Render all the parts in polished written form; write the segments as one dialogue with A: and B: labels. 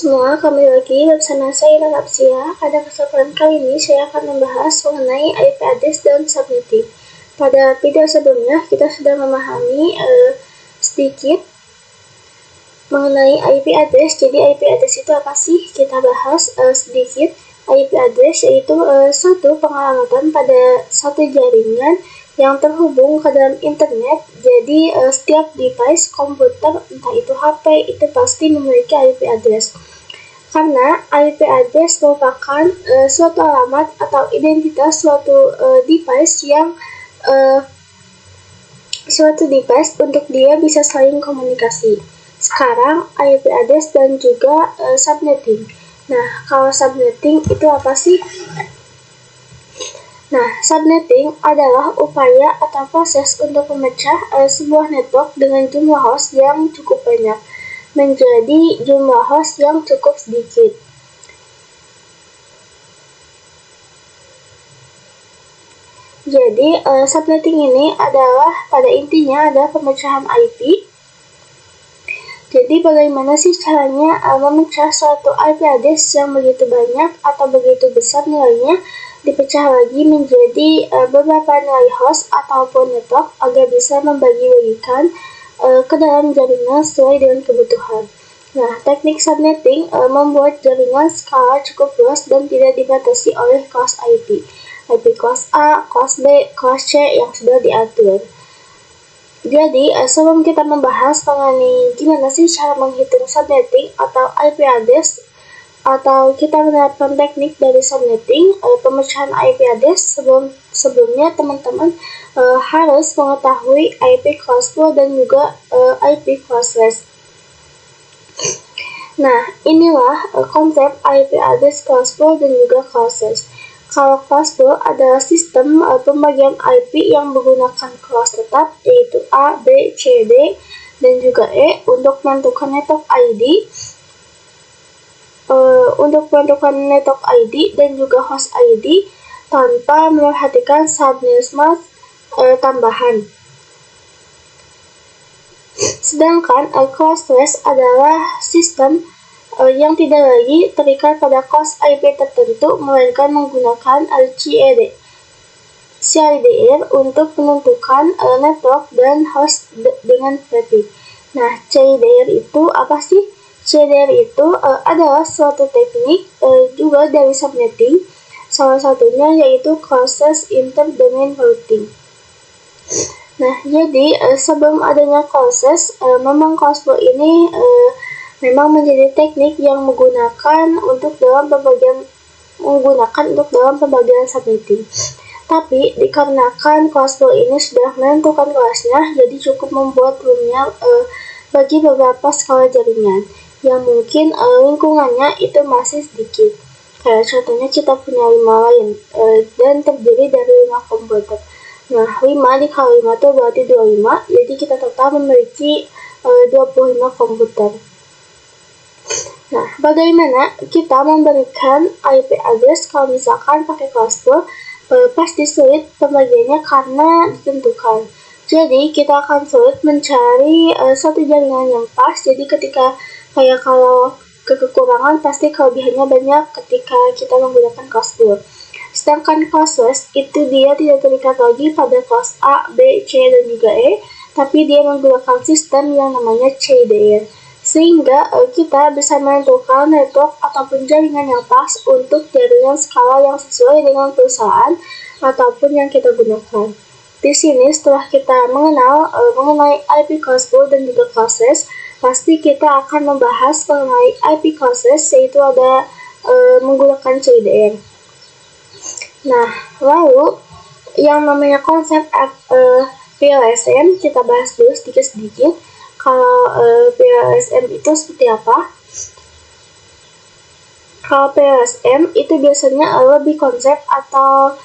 A: semua, kembali lagi bersama saya Lapsia. Pada kesempatan kali ini saya akan membahas mengenai IP address dan subnetting. Pada video sebelumnya kita sudah memahami sedikit mengenai IP address. Jadi IP address itu apa sih? Kita bahas sedikit. IP address yaitu suatu pengalamatan pada satu jaringan yang terhubung ke dalam internet. Jadi setiap device komputer, entah itu HP, itu pasti memiliki IP address. Karena IP address merupakan suatu alamat atau identitas suatu device yang untuk dia bisa saling komunikasi. Sekarang IP address dan juga subnetting. Nah, kalau subnetting itu apa sih? Nah, subnetting adalah upaya atau proses untuk memecah sebuah network dengan jumlah host yang cukup banyak menjadi jumlah host yang cukup sedikit. Jadi, subnetting ini adalah pada intinya adalah pemecahan IP. Jadi, bagaimana sih caranya memecah suatu IP address yang begitu banyak atau begitu besar nilainya, dipecah lagi menjadi beberapa nilai host ataupun network agar bisa membagi-bagikan ke dalam jaringan sesuai dengan kebutuhan. Nah, teknik subnetting membuat jaringan skala cukup luas dan tidak dibatasi oleh kelas IP. IP kelas A, kelas B, kelas C yang sudah diatur. Jadi, sebelum kita membahas mengenai gimana sih cara menghitung subnetting atau IP address, atau kita menerapkan teknik dari subnetting, pemecahan IP address, sebelumnya teman-teman harus mengetahui IP classful dan juga IP classless. Nah, inilah konsep IP address classful dan juga classless. Kalau classful adalah sistem pembagian IP yang menggunakan kelas tetap, yaitu A, B, C, D, dan juga E untuk menentukan network ID, dan juga host ID tanpa memperhatikan subnet mask tambahan. Sedangkan classless adalah sistem yang tidak lagi terikat pada kelas IP tertentu, melainkan menggunakan CIDR untuk menentukan network dan host dengan prefiks. Nah, CIDR itu apa sih? CIDR itu adalah suatu teknik juga dari subnetting, salah satunya yaitu closest inter-domain routing. Nah, jadi sebelum adanya closest, memang classful ini memang menjadi teknik yang menggunakan untuk dalam pembagian subnetting. Tapi dikarenakan classful ini sudah menentukan kelasnya, jadi cukup membuat roomnya bagi beberapa skala jaringan yang mungkin lingkungannya itu masih sedikit. Kayak contohnya kita punya 5 line dan terdiri dari 5 komputer. Nah, 5 dikali 5 itu berarti 25, jadi kita total memiliki 25 komputer. Nah, bagaimana kita memberikan IP address kalau misalkan pakai classful? Pasti sulit pembagiannya karena ditentukan. Jadi, kita akan sulit mencari suatu jaringan yang pas. Jadi, kalau kekurangan, pasti kelebihannya banyak ketika kita menggunakan classful. Sedangkan classless itu dia tidak terikat lagi pada kelas A, B, C, dan juga E, tapi dia menggunakan sistem yang namanya CIDR. Sehingga kita bisa menentukan network ataupun jaringan yang pas untuk jaringan skala yang sesuai dengan perusahaan ataupun yang kita gunakan. Di sini setelah kita mengenal mengenai IP classful dan juga classless, pasti kita akan membahas mengenai IP classless, yaitu ada menggunakan CIDR. Nah, lalu yang namanya konsep PLSM kita bahas dulu sedikit-sedikit. Kalau PLSM itu seperti apa? Kalau PLSM itu biasanya lebih konsep atau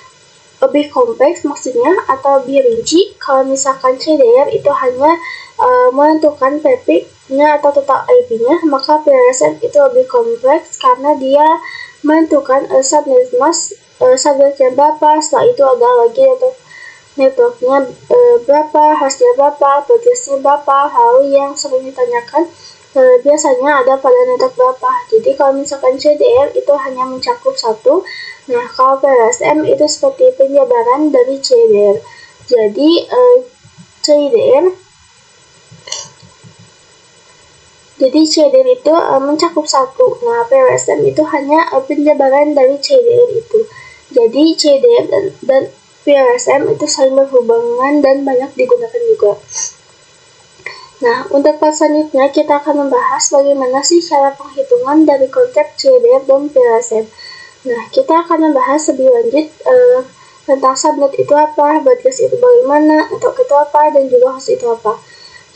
A: lebih kompleks maksudnya, atau lebih rinci. Kalau misalkan CIDR itu hanya menentukan prefix-nya atau total IP-nya, maka PLSM itu lebih kompleks karena dia menentukan subnet mask, subnetnya berapa, setelah itu ada lagi networknya berapa, hostnya berapa, addressnya berapa. Lalu yang sering ditanyakan biasanya ada pada network berapa. Jadi kalau misalkan CDR itu hanya mencakup satu. Nah, kalau PLSM itu seperti penjabaran dari CDR. Jadi CDR itu mencakup satu. Nah, PLSM itu hanya penjabaran dari CDR itu. Jadi CDR dan PLSM itu saling berhubungan dan banyak digunakan juga. Nah, untuk part selanjutnya kita akan membahas bagaimana sih cara penghitungan dari konsep CDR dan PLSM. Nah, kita akan membahas lebih lanjut tentang subnet itu apa, broadcast itu bagaimana, network itu apa, dan juga host itu apa.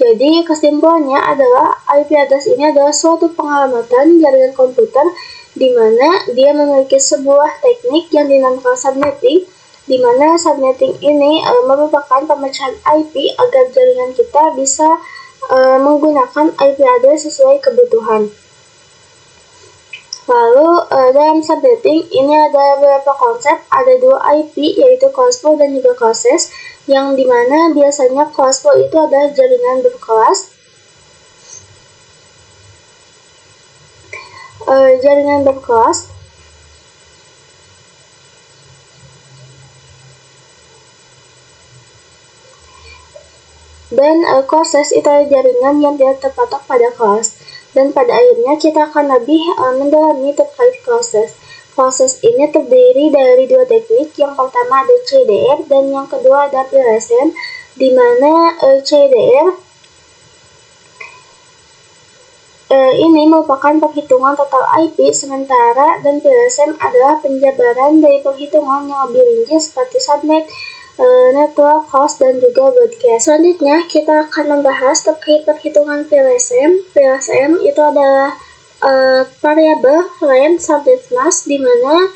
A: Jadi, kesimpulannya adalah IP address ini adalah suatu pengalamatan jaringan komputer di mana dia memiliki sebuah teknik yang dinamakan subnetting, di mana subnetting ini merupakan pemecahan IP agar jaringan kita bisa menggunakan IP address sesuai kebutuhan. Lalu dalam subnetting ini ada beberapa konsep, ada dua IP yaitu class flow dan juga classes, yang dimana biasanya class flow itu adalah jaringan berkelas. Dan classes itu adalah jaringan yang tidak terpatok pada kelas. Dan pada akhirnya kita akan lebih mendalami terkait classes. Classes ini terdiri dari dua teknik. Yang pertama ada CDR dan yang kedua ada PLSM, di mana CDR ini merupakan perhitungan total IP, sementara dan PLSM adalah penjabaran dari perhitungan yang lebih rinci seperti subnet, network, host, dan juga broadcast. Selanjutnya, kita akan membahas terkait perhitungan PLSM. PLSM itu adalah variabel length subnet mask, di mana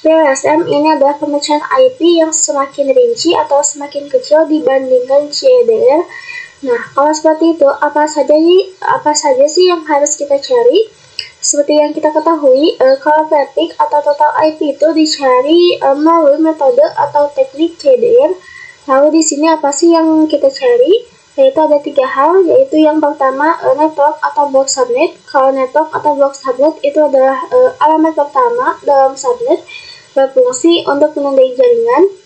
A: PLSM ini adalah pemecahan IP yang semakin rinci atau semakin kecil dibandingkan CDR. Nah, kalau seperti itu, apa saja sih yang harus kita cari? Seperti yang kita ketahui, kalau traffic atau total IP itu dicari melalui metode atau teknik CDR. Lalu di sini apa sih yang kita cari? Yaitu ada tiga hal, yaitu yang pertama network atau block subnet. Kalau network atau block subnet itu adalah alamat pertama dalam subnet, berfungsi untuk menandai jaringan.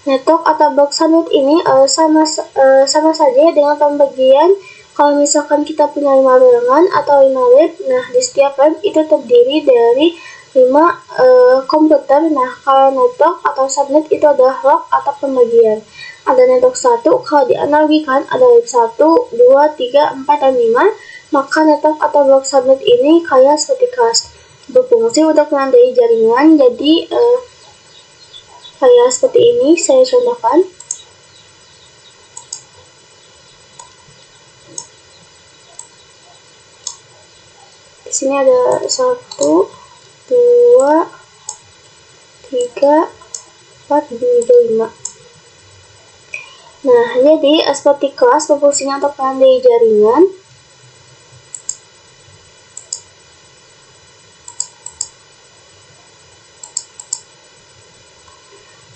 A: Network atau block subnet ini sama saja dengan pembagian. Kalau misalkan kita punya 5 ruangan atau 5 lab, nah di setiap lab itu terdiri dari 5 komputer. Nah, kalau network atau subnet itu adalah log atau pembagian. Ada network 1, kalau dianalogikan ada lab 1, 2, 3, 4, dan 5, maka network atau block subnet ini kayak seperti kelas. Berfungsi untuk menandai jaringan, jadi kayak seperti ini, saya contohkan. Di sini ada 1, 2, 3, 4, 5. Nah, jadi seperti kelas berfungsinya untuk menandai jaringan.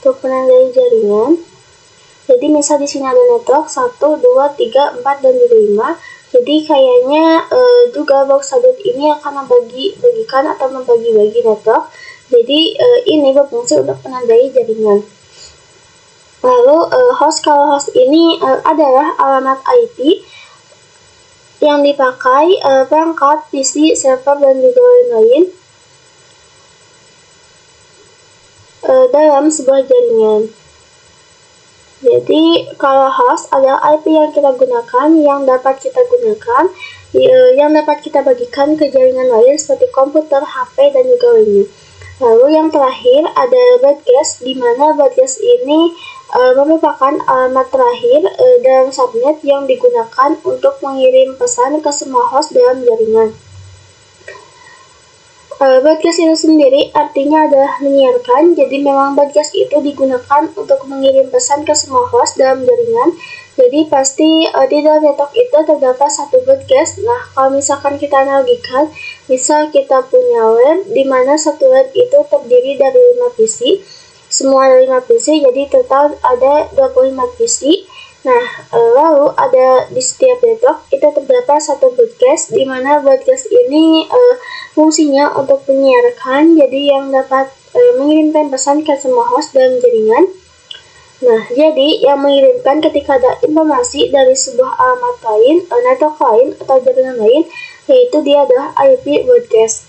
A: Untuk menandai jaringan. Jadi misal di sini ada network 1, 2, 3, 4, dan 5. Jadi kayaknya juga box subnet ini akan membagi-bagikan atau membagi-bagi network. Jadi ini berfungsi untuk menandai jaringan. Lalu host, kalau host ini adalah alamat IP yang dipakai perangkat PC, server, dan juga lain-lain dalam sebuah jaringan. Jadi, kalau host adalah IP yang kita gunakan, yang dapat kita bagikan ke jaringan lain seperti komputer, HP, dan juga lainnya. Lalu yang terakhir ada broadcast, di mana broadcast ini merupakan alamat terakhir dalam subnet yang digunakan untuk mengirim pesan ke semua host dalam jaringan. Broadcast itu sendiri artinya adalah menyiarkan, jadi memang broadcast itu digunakan untuk mengirim pesan ke semua host dalam jaringan. Jadi pasti di dalam network itu terdapat satu broadcast. Nah, kalau misalkan kita analogikan, misal kita punya lab, di mana satu lab itu terdiri dari 5 PC, semua ada 5 PC, jadi total ada 25 PC. Nah, lalu ada di setiap network itu terdapat satu broadcast, di mana broadcast ini fungsinya untuk menyiarkan, jadi yang dapat mengirimkan pesan ke semua host dalam jaringan. Nah, jadi yang mengirimkan ketika ada informasi dari sebuah alamat lain, network lain, atau jaringan lain, yaitu dia adalah IP broadcast.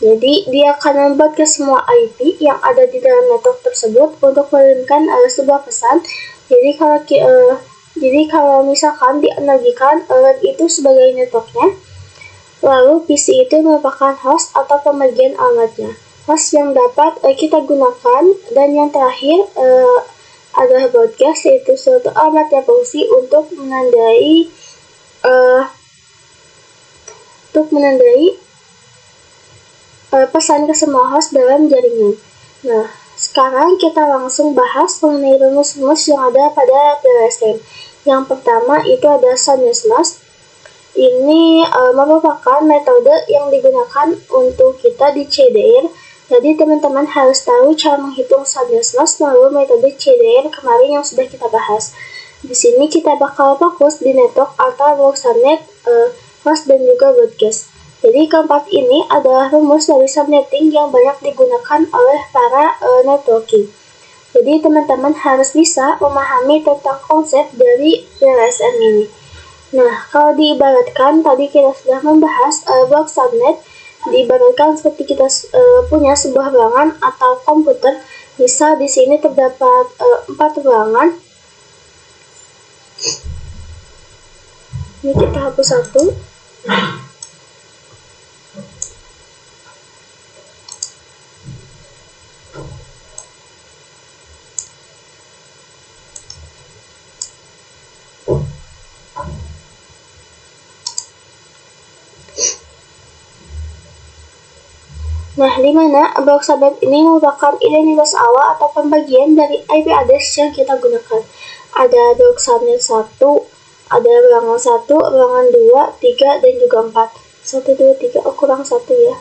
A: Jadi, dia akan membuat ke semua IP yang ada di dalam network tersebut untuk mengirimkan sebuah pesan. Jadi kalau misalkan dianalogikan web itu sebagai networknya, lalu PC itu merupakan host atau pembagian alamatnya. Host yang dapat kita gunakan, dan yang terakhir adalah broadcast, yaitu suatu alamat yang berfungsi untuk menandai pesan ke semua host dalam jaringan. Nah, sekarang kita langsung bahas mengenai rumus-rumus yang ada pada PLSM. Yang pertama itu ada Sanders Mask. Ini merupakan metode yang digunakan untuk kita di CDR. Jadi teman-teman harus tahu cara menghitung Sanders Mask melalui metode CDR kemarin yang sudah kita bahas. Di sini kita bakal fokus di network atau block subnet, host dan juga broadcast. Jadi keempat ini adalah rumus dari subnetting yang banyak digunakan oleh para networking. Jadi teman-teman harus bisa memahami tentang konsep dari PLSM ini. Nah, kalau diibaratkan, tadi kita sudah membahas block subnet, diibaratkan seperti kita punya sebuah ruangan atau komputer. Misal di sini terdapat 4 ruangan. Ini kita hapus satu. Nah, di mana block subnet ini merupakan identitas awal atau pembagian dari IP address yang kita gunakan. Ada block subnet 1, ada ruangan 1, ruangan 2, 3, dan juga 4. 1, 2, 3, kurang 1 ya.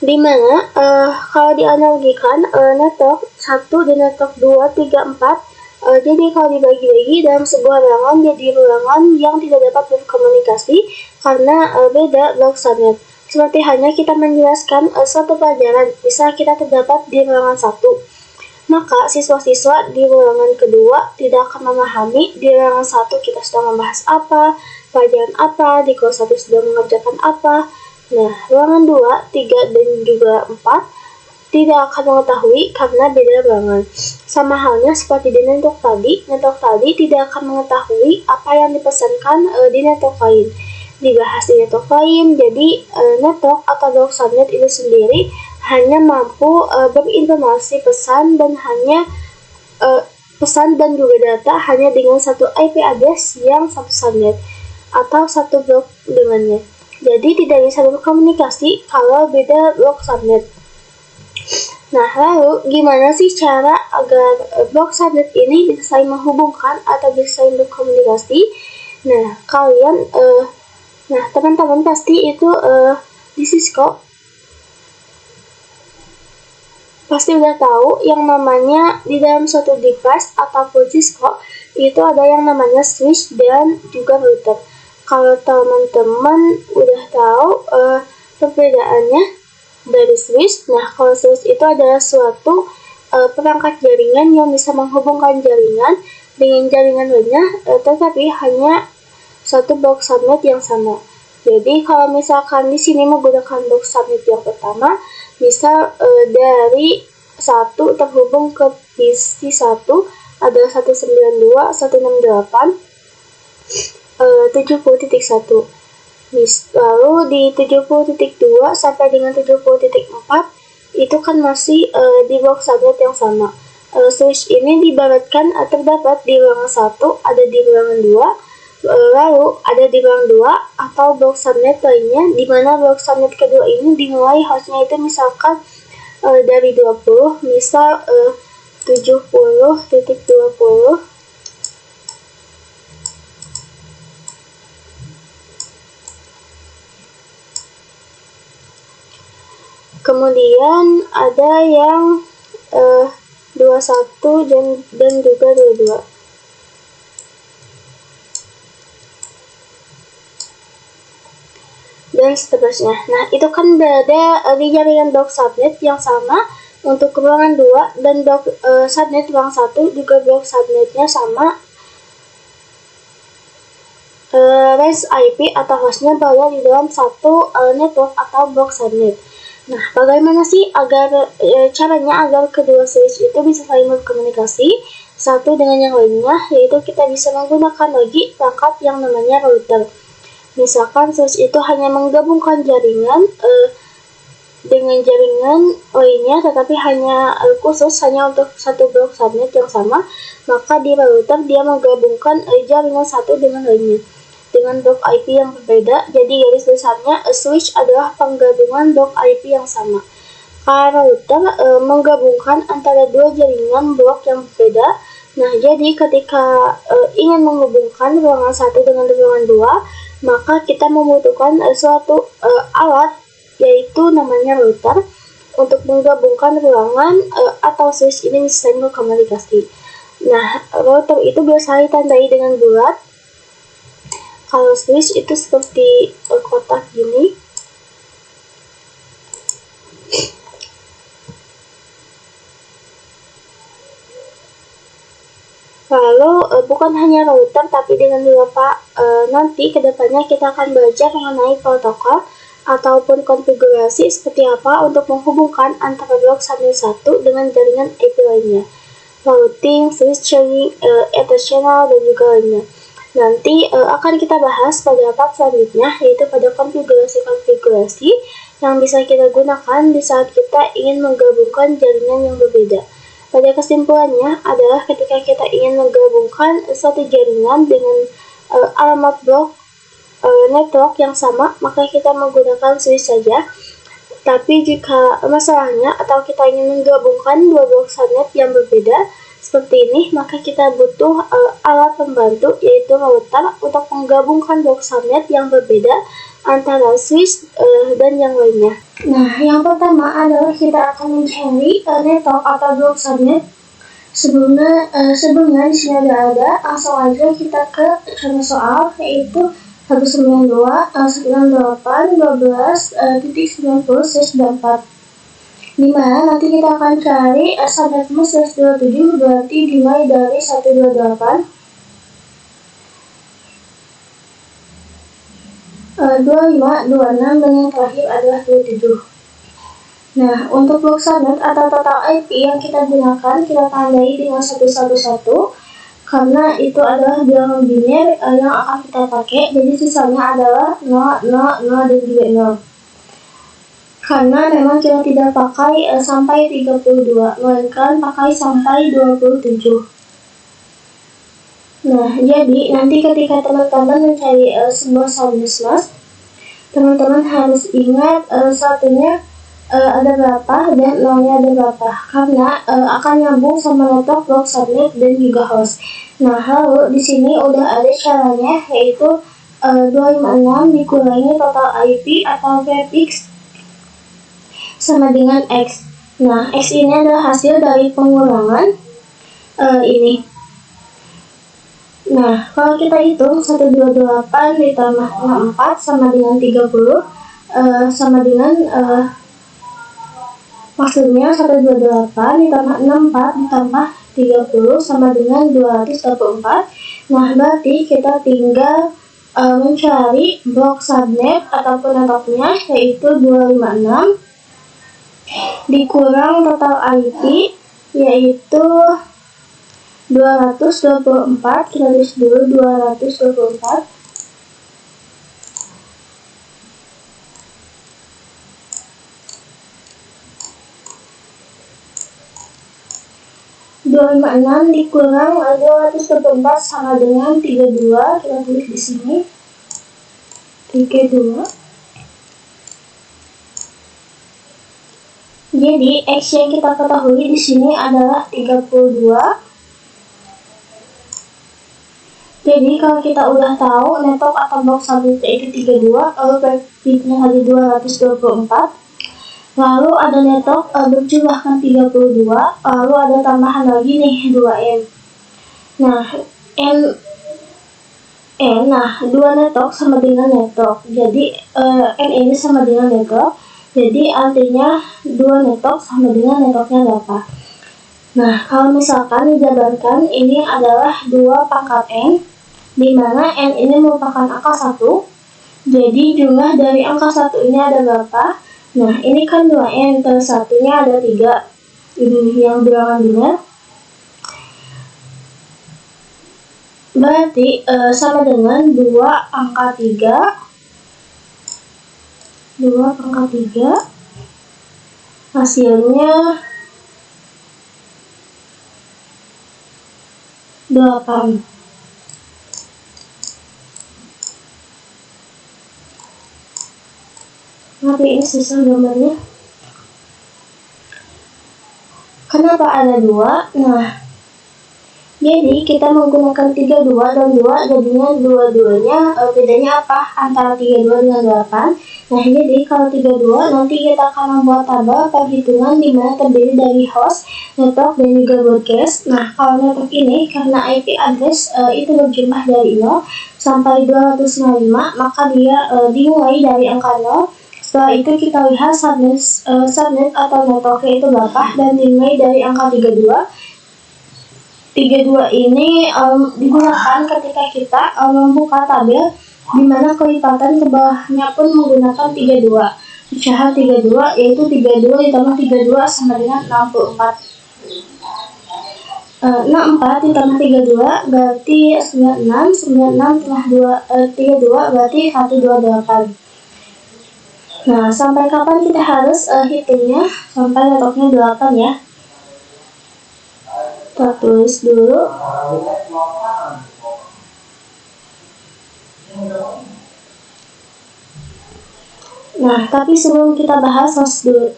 A: Di mana kalau dianalogikan network 1 dan network 2, 3, 4, jadi kalau dibagi-bagi dalam sebuah ruangan jadi ruangan yang tidak dapat berkomunikasi karena beda block subnet. Seperti hanya kita menjelaskan suatu pelajaran, misal kita terdapat di ruangan 1, maka siswa-siswa di ruangan kedua tidak akan memahami di ruangan 1 kita sedang membahas apa, pelajaran apa, di kelas 1 sedang mengerjakan apa. Nah, ruangan 2, 3, dan juga 4 tidak akan mengetahui karena beda ruangan. Sama halnya seperti di network tadi tidak akan mengetahui apa yang dipesankan di network lain. Dibahas di network lain, jadi network atau block subnet itu sendiri hanya mampu berinformasi pesan dan juga data hanya dengan satu IP address yang satu subnet atau satu blok dengannya. Jadi tidak bisa berkomunikasi kalau beda blok subnet. Nah, lalu gimana sih cara agar blok subnet ini bisa saling menghubungkan atau bisa saling berkomunikasi? Nah, teman-teman pasti itu di Cisco pasti udah tahu yang namanya di dalam suatu device ataupun Cisco itu ada yang namanya switch dan juga router. Kalau teman-teman udah tahu perbedaannya dari switch, nah kalau switch itu adalah suatu perangkat jaringan yang bisa menghubungkan jaringan dengan jaringan lainnya, tetapi hanya satu box subnet yang sama. Jadi kalau misalkan di sini menggunakan box subnet yang pertama, misal dari 1 terhubung ke PC 1 ada 192.168 70.1. Lalu di 70.2 sampai dengan 70.4 itu kan masih di box subnet yang sama. Switch ini diibaratkan terdapat di ruangan 1, ada di ruangan 2, lalu ada di ruangan 2 atau box subnet lainnya, di mana box subnet kedua ini dimulai hostnya itu misalkan dari 20, misal 70.20. kemudian ada yang 21 dan juga 22. Dan seterusnya. Nah, itu kan berada di jaringan blok subnet yang sama untuk ruangan 2 dan blok subnet ruang 1 juga blok subnetnya sama. Range IP atau hostnya berada di dalam satu network atau blok subnet. Nah, bagaimana sih caranya agar kedua switch itu bisa saling berkomunikasi satu dengan yang lainnya, yaitu kita bisa menggunakan lagi perangkat yang namanya router. Misalkan switch itu hanya menggabungkan jaringan dengan jaringan lainnya, tetapi hanya khusus hanya untuk satu blok subnet yang sama, maka di router dia menggabungkan jaringan satu dengan lainnya dengan blok IP yang berbeda. Jadi garis besarnya switch adalah penggabungan blok IP yang sama. Karena router menggabungkan antara dua jaringan blok yang berbeda. Nah, jadi ketika ingin menghubungkan ruangan 1 dengan ruangan 2, maka kita membutuhkan suatu alat, yaitu namanya router, untuk menggabungkan ruangan atau switch ini bisa saling berkomunikasi. Nah, router itu biasanya ditandai dengan bulat. Kalau switch itu seperti kotak gini. Lalu bukan hanya router, tapi dengan beberapa nanti kedepannya kita akan belajar mengenai protokol ataupun konfigurasi seperti apa untuk menghubungkan antara blok subnet 1 dengan jaringan IP lainnya, routing, switching, ether channel, dan juga lainnya. Nanti akan kita bahas pada part selanjutnya, yaitu pada konfigurasi-konfigurasi yang bisa kita gunakan di saat kita ingin menggabungkan jaringan yang berbeda. Pada kesimpulannya adalah ketika kita ingin menggabungkan suatu jaringan dengan alamat blok network yang sama, maka kita menggunakan switch saja. Tapi jika masalahnya atau kita ingin menggabungkan dua blok subnet yang berbeda seperti ini, maka kita butuh alat pembantu, yaitu router, untuk menggabungkan blok subnet yang berbeda antara switch dan yang lainnya. Nah, yang pertama adalah kita akan mencari network atau blok subnet. Sebelumnya di sini ada, langsung aja kita ke contoh soal, yaitu 192.168.12.90/4, dimana nanti kita akan cari subnetmu /27, berarti dimulai dari 128 2526 dan yang terakhir adalah 27. Nah, untuk blok subnet atau total IP yang kita gunakan, kita tandai dengan 111 karena itu adalah bilangan biner yang akan kita pakai. Jadi sisanya adalah 0, 0, 0, dan juga 0. Karena memang kita tidak pakai sampai 32, melainkan pakai sampai 27. Nah, jadi nanti ketika teman-teman mencari sebuah subnet, teman-teman harus ingat satunya ada berapa dan nolnya ada berapa, karena akan nyambung sama network blok subnet dan juga host. Nah, lalu di sini udah ada caranya, yaitu 256 dikurangi total IP atau prefix sama dengan X. Nah, X ini adalah hasil dari pengurangan ini. Nah, kalau kita hitung 128 ditambah 64 sama dengan 30 sama dengan maksudnya 128 ditambah 64 ditambah 30 sama dengan 224. Nah, berarti kita tinggal mencari blok subnet ataupun networknya, yaitu 256 dikurang total IP, yaitu 224. Kita tulis dulu 224 256 dikurang 224 sama dengan 32. Kita tulis di sini 32. Jadi X yang kita ketahui di sini adalah 32. Jadi kalau kita udah tahu network atau blok subnet itu 32, lalu prefixnya ada 224, Lalu ada network berjumlah 32, lalu ada tambahan lagi nih 2N. Nah, nah 2 network sama dengan network. Jadi N ini sama dengan network. Jadi artinya 2 network sama dengan networknya berapa? Nah, kalau misalkan dijabarkan ini adalah 2 pangkat N, di mana N ini merupakan angka 1. Jadi jumlah dari angka 1 ini ada berapa? Nah, ini kan 2N, terus satunya ada 3. Ini yang bilangan benar. Berarti sama dengan 2 angka 3. 2 pangkat 3. Hasilnya 8. Tapi ini susah gambarnya. Kenapa ada 2? Nah, jadi kita menggunakan 32 dan 2, jadinya dua-duanya bedanya apa? Antara 32 dengan 8. Nah, jadi kalau 32 nanti kita akan membuat tabel perhitungan di mana terdiri dari host, network, dan juga broadcast. Nah, kalau network ini karena IP address itu berjumlah dari 0 sampai 255, maka dia dimulai dari angka 0. Setelah itu kita lihat subnet atau networknya itu berapa dan dimulai dari angka 32. 32 ini digunakan ketika kita membuka tabel di mana kelipatan ke bawahnya pun menggunakan 32. Pecahan 32 yaitu 32 ditambah 32 sama dengan 64. 64 ditambah 32 berarti 96. 96 tambah 32 berarti 128. Nah, sampai kapan kita harus hitungnya? Sampai networknya 8 ya. Kita tulis dulu. Nah, tapi sebelum kita bahas host dulu.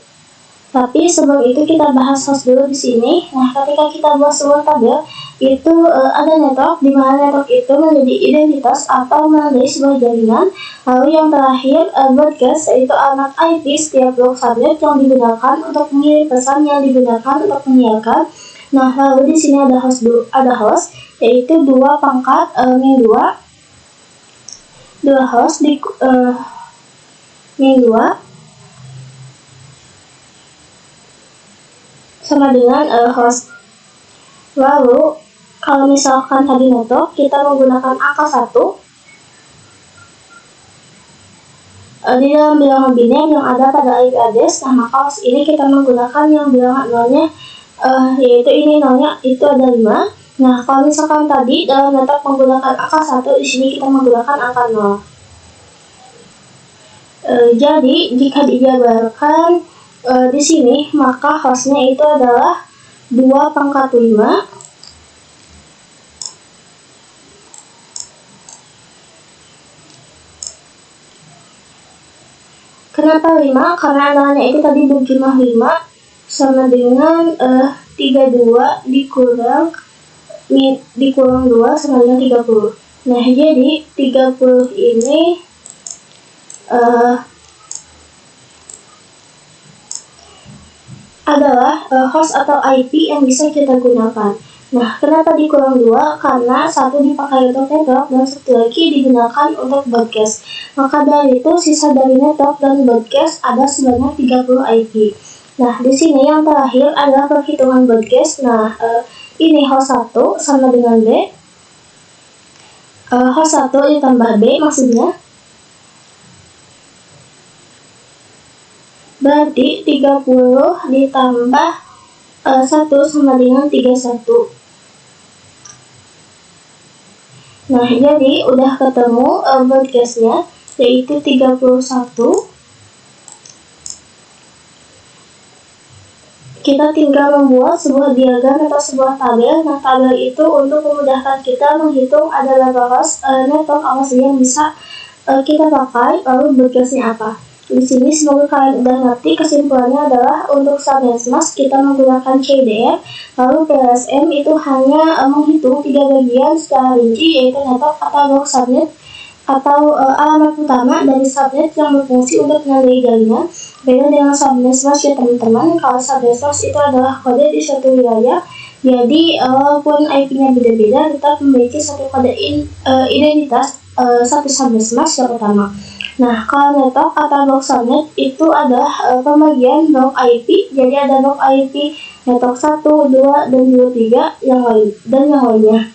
A: Tapi sebelum itu kita bahas host dulu di sini. Nah, ketika kita buat sebuah tabel, itu ada network, di mana network itu menjadi identitas atau menandai sebuah jaringan. Lalu yang terakhir broadcast, yaitu alamat IP setiap blok subnet yang digunakan untuk mengirim pesan yang digunakan untuk menyiarkan. Nah, lalu di sini ada host, yaitu 2 pangkat min 2. 2 host di min 2 sama dengan host. Lalu kalau misalkan tadi network kita menggunakan angka 1 di dalam bilangan biner yang ada pada IP address. Nah, maka host ini kita menggunakan yang bilangan nolnya, yaitu ini nolnya itu ada 5. Nah, kalau misalkan tadi dalam network menggunakan angka 1, di sini kita menggunakan angka 0. Jadi jika dijabarkan di sini, maka hostnya itu adalah 2 pangkat 5 Kenapa 5? Karena nolnya itu tadi berjumlah 5 sama dengan 32 dikurang 2 sama dengan 30. Nah, jadi 30 ini adalah host atau IP yang bisa kita gunakan. Nah, kenapa dikurang 2? Karena satu dipakai untuk network dan satu lagi digunakan untuk broadcast. Maka dari itu sisa dari network dan broadcast ada sebanyak 30 IP. Nah, di sini yang terakhir adalah perhitungan broadcast. Nah, ini host 1 sama dengan B. Host 1 ditambah B maksudnya. Berarti 30 ditambah 1 sama dengan 31. Nah, jadi udah ketemu broadcastnya, yaitu 31. Kita tinggal membuat sebuah diagram atau sebuah tabel. Nah, tabel itu untuk memudahkan kita menghitung ada berapa host network apa saja yang bisa kita pakai, lalu broadcastnya apa. Di sini semoga kalian udah ngerti. Kesimpulannya adalah untuk subnet kita menggunakan CDR, lalu PLSM itu hanya menghitung 3 bagian secara rinci, yaitu network atau blok subnet, atau alamat utama dari subnet yang berfungsi untuk menandai jaringan. Beda dengan subnet slash ya teman-teman. Kalau subnet slash itu adalah kode di suatu wilayah, jadi walaupun IP-nya beda-beda tetap memiliki satu kode identitas satu subnet slash yang utama. Nah, kalau network atau blok subnet itu adalah pembagian blok IP. Jadi ada blok IP network 1, 2, dan juga 3 yang lainnya.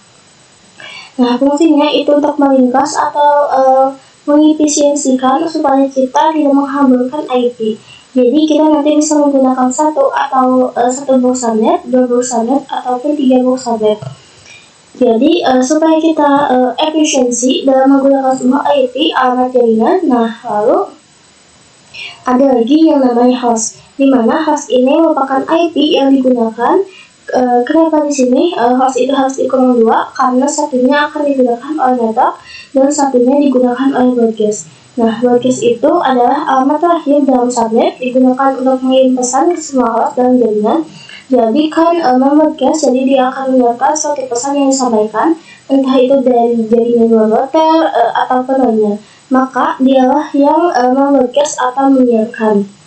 A: Nah, fungsinya itu untuk meringkas atau mengefisiensikan supaya kita tidak menghamburkan IP. Jadi kita nanti bisa menggunakan satu blok subnet, 2 blok subnet, ataupun 3 blok subnet. Jadi supaya kita efisiensi dalam menggunakan sebuah IP alamat jaringan. Nah, lalu ada lagi yang namanya host, di mana host ini merupakan IP yang digunakan. Kenapa di sini host itu harus dikurang 2? Karena satunya akan digunakan oleh network dan satunya digunakan oleh broadcast. Nah, broadcast itu adalah alamat terakhir dalam subnet, digunakan untuk mengirim pesan ke semua host dalam jaringan. Jadi kan broadcast, jadi dia akan menyiarkan suatu pesan yang disampaikan, entah itu dari jaringan luar router ataupun lainnya. Maka dialah yang broadcast atau menyiarkan.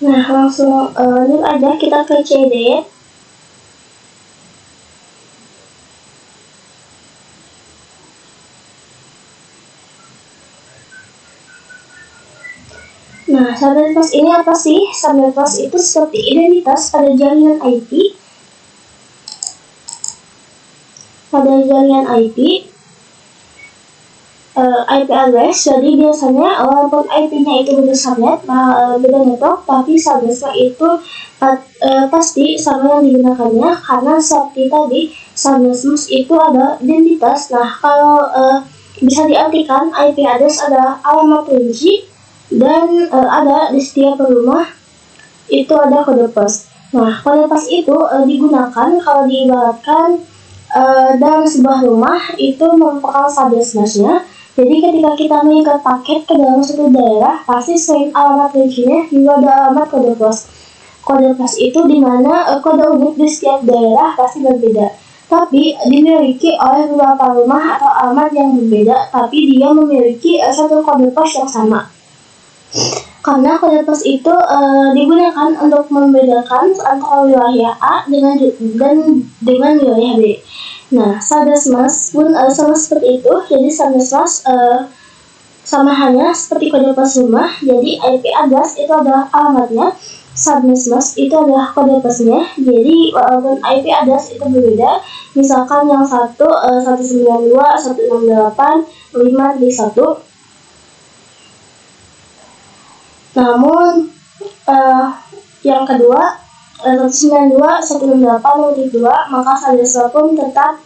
A: Nah, langsung lanjut aja kita ke CD. Nah, subnet mask ini apa sih? Subnet mask itu seperti identitas pada jaringan IP. IP address. Jadi biasanya walaupun IP-nya itu beda subnet, beda network, tapi subnetnya itu pasti sama yang digunakannya, karena seperti tadi subnet mask itu ada identitas. Nah, kalau bisa diartikan IP address adalah alamat kunci, dan ada di setiap rumah itu ada kode pos. Nah, kode pos itu digunakan kalau diibaratkan dalam sebuah rumah itu merupakan subnet mask-nya. Jadi ketika kita mengikat paket ke dalam suatu daerah, pasti selain alamat kuncinya juga ada alamat kode pos. Kode pos itu dimana kode unit di setiap daerah pasti berbeda, tapi dimiliki oleh beberapa rumah atau alamat yang berbeda, tapi dia memiliki satu kode pos yang sama. Karena kode pos itu digunakan untuk membedakan antara wilayah A dengan wilayah B. Nah, subnet mask pun sama seperti itu. Jadi subnet mask sama halnya seperti kode pos rumah. Jadi IP address itu adalah alamatnya, subnet mask itu adalah kode posnya. Jadi walaupun IP address itu berbeda, misalkan yang satu 192, 168, 531. Namun yang kedua 192, 168, 2, maka subnet pun tetap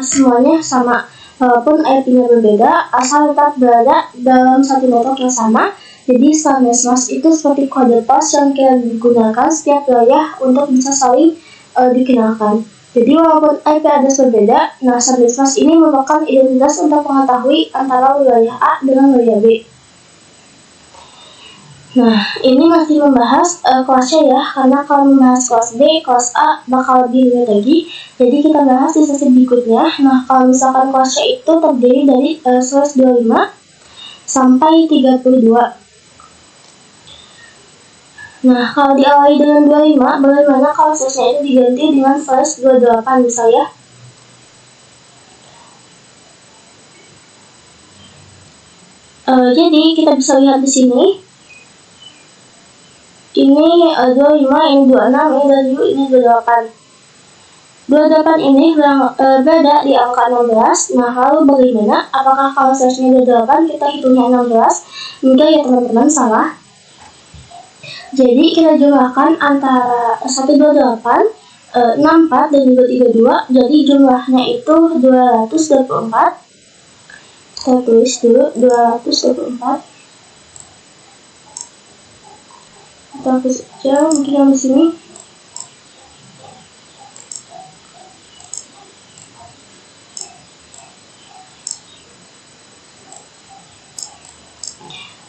A: semuanya sama. Walaupun IP-nya berbeda, asal tetap berada dalam satu network yang sama. Jadi subnet mask itu seperti kode pos yang kita digunakan setiap wilayah untuk bisa saling dikenalkan. Jadi walaupun IP address berbeda, nah subnet mask ini merupakan identitas untuk mengetahui antara wilayah A dengan wilayah B. Nah, ini masih membahas kelas C ya, karena kalau membahas kelas B, kelas A bakal lebih rumit lagi. Jadi kita bahas di sesi berikutnya. Nah, kalau misalkan kelas C itu terdiri dari 125 sampai 32. Nah, kalau diawali dengan 25, bagaimana kalau C-nya itu diganti dengan 128 misalnya? Jadi kita bisa lihat di sini. Ini 25, ini 26, ini 27, ini 28. 28 ini berada di angka 16. Nah, lalu bagaimana? Apakah kalau search-nya 28 kita hitungnya 16? Enggak ya teman-teman, salah. Jadi kita jumlahkan antara 128, 64, dan juga 32. Jadi jumlahnya itu 224. Kita tulis dulu 224. Kita hapus aja mungkin yang di sini.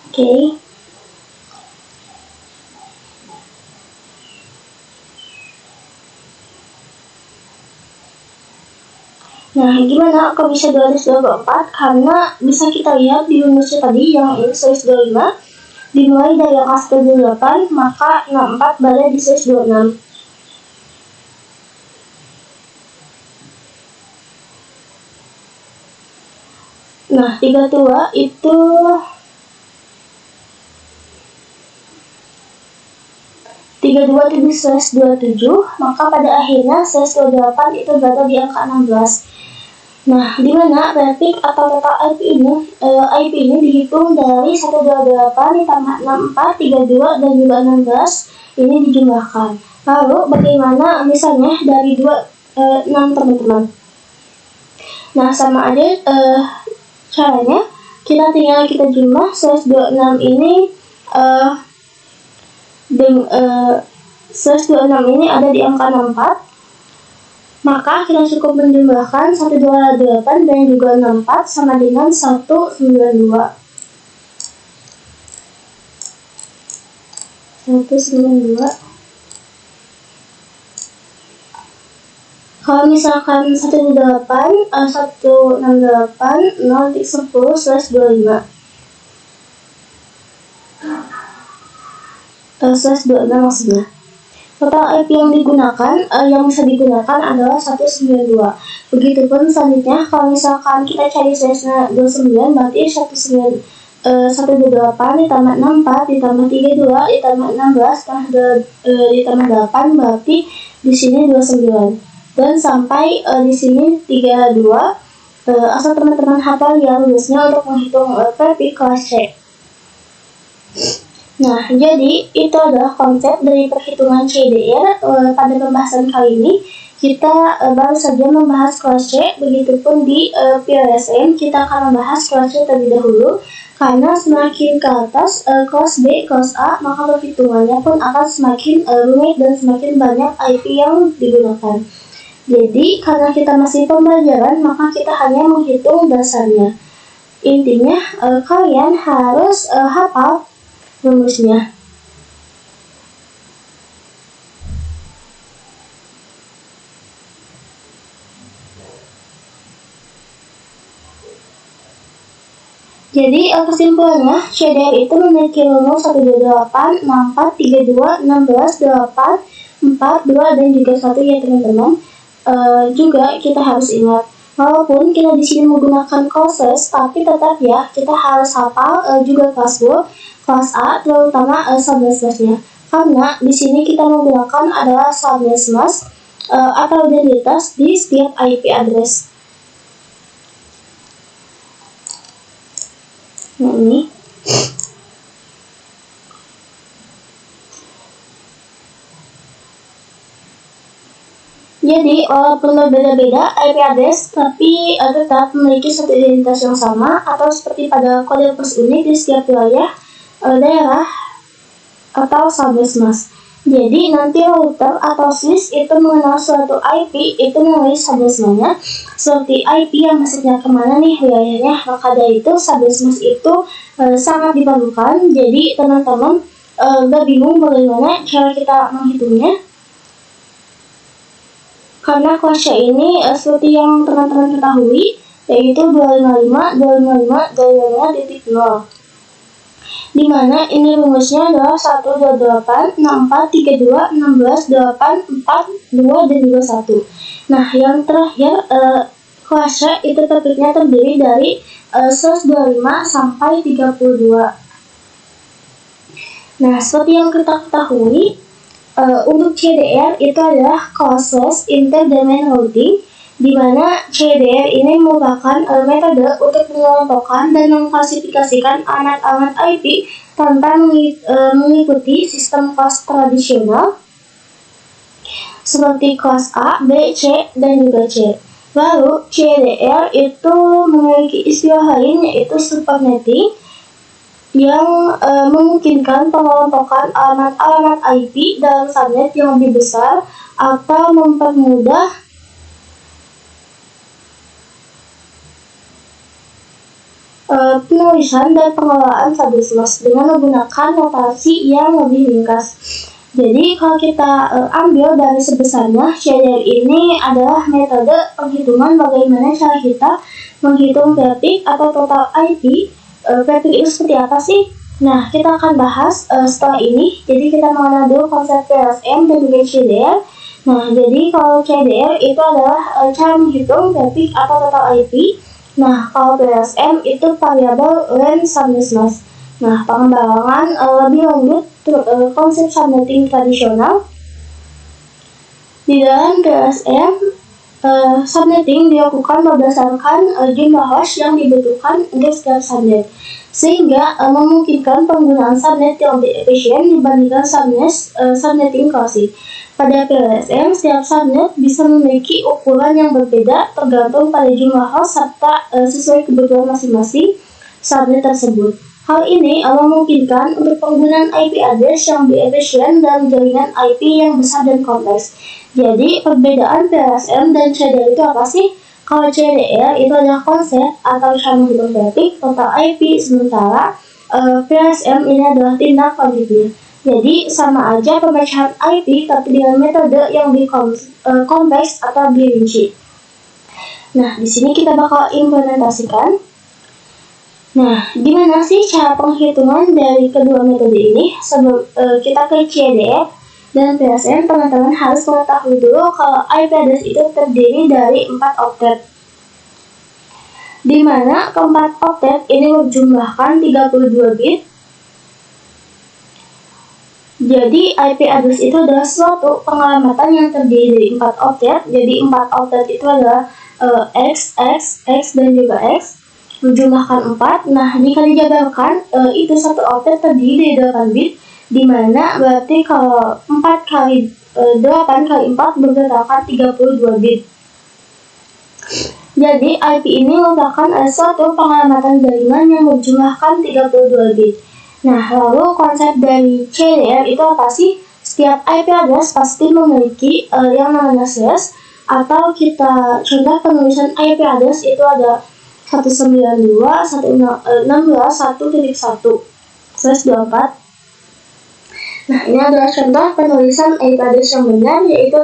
A: Oke. Nah, gimana kok bisa 224? Karena bisa kita lihat di rumusnya tadi yang ini series 25, dimulai dari angka 128, maka 64 berada di series 26. Nah, 32 itu series 27, maka pada akhirnya series 28 itu berada di angka 16. Nah, di mana traffic atau total IP ini dihitung dari 128 ditambah 64, 32, dan juga 16 ini dijumlahkan. Lalu bagaimana misalnya dari 6 teman-teman? Nah, sama aja caranya, kita tinggal jumlah series 26 ini series 26 ini ada di angka 64, maka kita cukup menjumlahkan 128 dan juga 64 sama dengan 192. 192. Kalau misalkan 168, 168, 0, 10, series 25. Series 26 maksudnya. Total IP yang bisa digunakan adalah 192. Begitupun selanjutnya, kalau misalkan kita cari series 29, berarti 128 ditambah 64 ditambah 32 ditambah 16 ditambah 8, berarti di sini 29. Dan sampai di sini 32. Asal teman-teman hafal ya rumusnya untuk menghitung traffic kelas C. Nah, jadi itu adalah konsep dari perhitungan CDR. Pada pembahasan kali ini kita baru saja membahas kelas C, begitupun di PLSM kita akan membahas kelas C terlebih dahulu, karena semakin ke atas kelas B, kelas A, maka perhitungannya pun akan semakin rumit dan semakin banyak IP yang digunakan. Jadi karena kita masih pembelajaran, maka kita hanya menghitung dasarnya. Intinya kalian harus hafal rumusnya. Jadi kesimpulannya, CDR itu memiliki rumus 128, 64, 32, 16, 8, 4, 2, dan juga 1 ya teman-teman. Juga kita harus ingat, walaupun kita di sini menggunakan classes, tapi tetap ya kita harus hafal juga kelas B, kelas A, terutama subnetnya. Karena di sini kita menggunakan adalah subnet mask atau identitas di setiap IP address. Nah, ini. Jadi, walaupun berbeda-beda IP address, tapi tetap memiliki satu identitas yang sama, atau seperti pada kode plus unik di setiap wilayah, daerah, atau subnet mask. Jadi, nanti router atau switch itu mengenal suatu IP, itu melalui subnetnya, seperti IP yang maksudnya kemana nih wilayahnya. Maka dari itu, subnet mask itu sangat diperlukan. Jadi, teman-teman gak bingung bagaimana cara kita menghitungnya. Karena kelas C ini seperti yang teman-teman ketahui, yaitu 255, dimana ini rumusnya adalah 128, 64, 32, 16, 8, 4, 2, dan juga 1. Nah, yang terakhir, kelas C itu topiknya terdiri dari 125 sampai 32. Nah, seperti yang kita ketahui, untuk CDR itu adalah classless inter-domain routing, di mana CDR ini merupakan metode untuk mengelompokkan dan mengklasifikasikan alamat IP tanpa mengikuti sistem kelas tradisional seperti kelas A, B, C, dan juga C. Lalu CDR itu memiliki istilah lain, yaitu subnetting, yang memungkinkan pengelompokan alamat IP dalam subnet yang lebih besar atau mempermudah penulisan dan pengelolaan subnet mask dengan menggunakan notasi yang lebih ringkas. Jadi kalau kita ambil dari sebesarnya, CDR ini adalah metode penghitungan bagaimana cara kita menghitung traffic atau total IP. Traffic itu seperti apa sih? Nah, kita akan bahas setelah ini. Jadi kita mengenal dulu konsep PLSM dan juga CDR. Nah, jadi kalau CDR itu adalah cara menghitung traffic atau total IP. Nah, kalau PLSM itu variable length subnetness. Nah, pengembangan lebih lanjut konsep subnetting tradisional. Di dalam PLSM, subnetting dilakukan berdasarkan jumlah host yang dibutuhkan untuk setiap subnet, sehingga memungkinkan penggunaan subnet yang lebih efisien dibandingkan subnetting klasik. Pada PLSM, setiap subnet bisa memiliki ukuran yang berbeda tergantung pada jumlah host serta sesuai kebutuhan masing-masing subnet tersebut. Hal ini memungkinkan untuk penggunaan IP address yang lebih efisien dalam jaringan IP yang besar dan kompleks. Jadi, perbedaan PLSM dan CDR itu apa sih? Kalau CDR itu adalah konsep atau cara menghitung traffic total IP, sementara PLSM ini adalah tindak lanjutnya. Jadi, sama aja pemecahan IP tapi dengan metode yang lebih kompleks atau lebih rinci. Nah, di sini kita bakal implementasikan. Nah, gimana sih cara penghitungan dari kedua metode ini? Sebelum kita ke CDR dan PLSM, teman-teman harus mengetahui dulu kalau IP address itu terdiri dari 4 oktet. Di mana keempat oktet ini menjumlahkan 32 bit. Jadi IP address itu adalah suatu pengalamatan yang terdiri dari 4 oktet. Jadi 4 oktet itu adalah X, X, X, dan juga X. Menjumlahkan 4. Nah, jika dijabarkan, itu satu oktet terdiri dari 8 bit, di mana berarti kalau 4 kali 8 kali 4 berdasarkan 32 bit. Jadi, IP ini merupakan suatu pengalamatan jaringan yang berjumlahkan 32 bit. Nah, lalu konsep dari CDR itu apa sih? Setiap IP address pasti memiliki yang namanya slash, atau kita contoh penulisan IP address itu ada 192.116.1.1/24. Nah, ini adalah contoh penulisan IP address yang benar, yaitu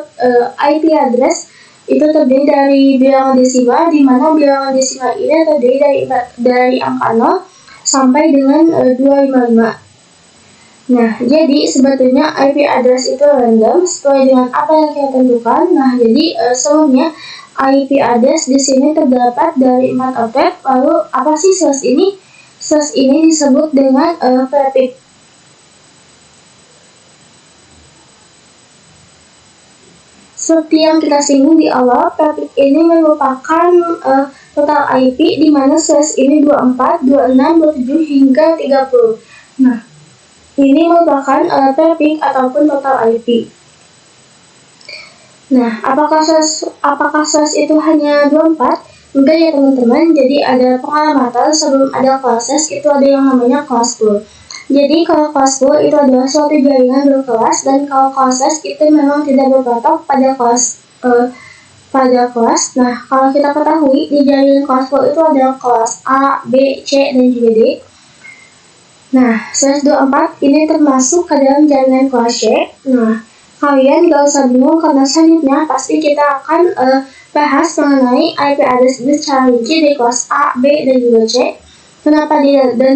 A: IP address itu terdiri dari bilangan desimal, di mana bilangan desimal ini terdiri dari angka 0 sampai dengan 255. Nah, jadi sebetulnya IP address itu random sesuai dengan apa yang kita tentukan. Nah, jadi sebelumnya IP address di sini terdapat dari 4 oktet. Lalu apa sih slash ini? Slash ini disebut dengan prefix. Seperti yang kita singgung di awal, prefix ini merupakan total IP di mana slash ini 24, 26, 27 hingga 30. Nah, ini merupakan prefix ataupun total IP. Nah, apakah slash itu hanya 24? Enggak ya teman-teman, jadi ada pengalamatan sebelum ada classes, itu ada yang namanya class pool. Jadi kalau class pool itu adalah suatu jaringan berkelas, dan kalau classes itu memang tidak berpatok pada kelas. Nah, kalau kita ketahui di jaringan class pool itu ada kelas A, B, C, dan juga D. Nah, slash 24 ini termasuk ke dalam jaringan kelas C. Nah, kalian gak usah bingung karena selanjutnya pasti kita akan bahas mengenai IP address itu secara rinci di kelas A, B, dan juga C. Kenapa D dan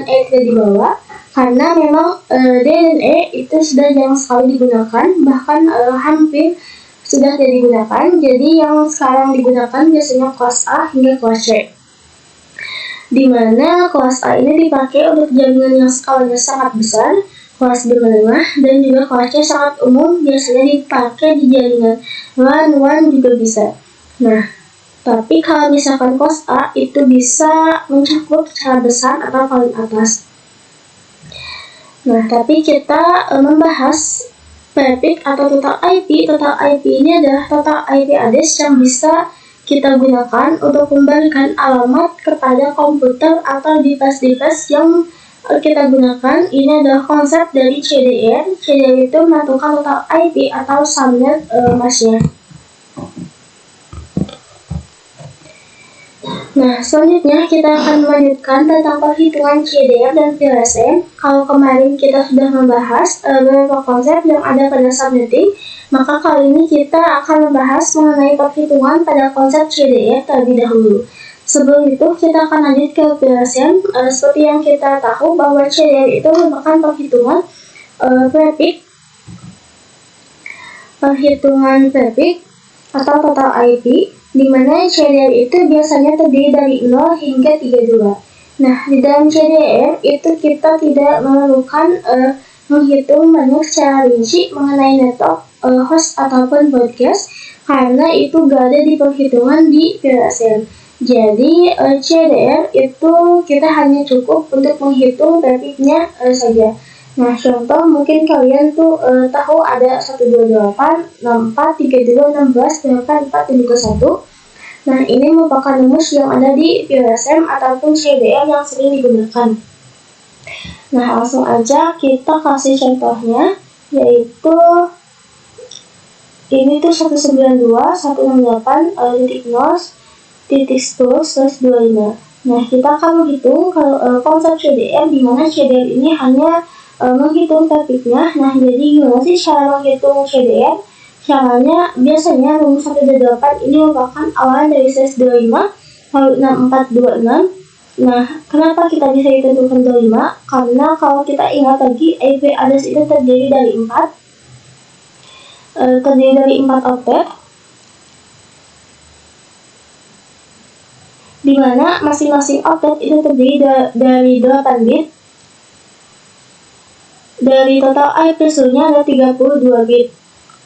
A: E tidak dibawa? Karena memang D dan E itu sudah jarang sekali digunakan, bahkan hampir sudah tidak digunakan. Jadi yang sekarang digunakan biasanya kelas A hingga kelas C. Di mana kelas A ini dipakai untuk jaringan yang skalanya sangat besar, kelas B menengah, dan juga kelas C sangat umum, biasanya dipakai di jaringan LAN juga bisa. Nah, tapi kalau misalkan kelas A itu bisa mencakup secara besar atau paling atas. Nah, tapi kita membahas prefix atau total IP. Total IP ini adalah total IP address yang bisa kita gunakan untuk memberikan alamat kepada komputer atau device-device yang kita gunakan. Ini adalah konsep dari CDR. CDR itu menentukan total IP atau subnet mask-nya. Nah, selanjutnya kita akan melanjutkan tentang perhitungan CDR dan VLSM. Kalau kemarin kita sudah membahas beberapa konsep yang ada pada subnetting, maka kali ini kita akan membahas mengenai perhitungan pada konsep CDR terlebih dahulu. Sebelum itu, kita akan lanjut ke VLSM. Seperti yang kita tahu bahwa CDR itu merupakan perhitungan prefix atau total IP, di mana CDR itu biasanya terdiri dari 0 hingga 32. Nah, di dalam CDR itu kita tidak memerlukan menghitung banyak secara rinci mengenai network, host ataupun broadcast, karena itu gak ada di perhitungan di VLSM. Jadi CDR itu kita hanya cukup untuk menghitung prefixnya saja. Nah, contoh mungkin kalian tuh tahu ada 128, 64, 32, 16, 8, 4, dan juga 1. Nah, ini merupakan rumus yang ada di VLSM ataupun CDR yang sering digunakan. Nah, langsung aja kita kasih contohnya, yaitu ini tuh 192, 168, 0.10/25. Nah, kita akan menghitung kalau konsep CDR, di mana CDR ini hanya menghitung prefixnya. Nah, jadi gimana sih cara menghitung CDR? Caranya biasanya rumus 128 ini merupakan awalan dari series 25 lalu 6426. Nah, kenapa kita bisa ditentukan 25? Karena kalau kita ingat lagi, IP address itu terdiri dari 4 oktet, di mana masing-masing oktet itu terdiri dari 8 bit. Dari total IP seluruhnya ada 32 bit.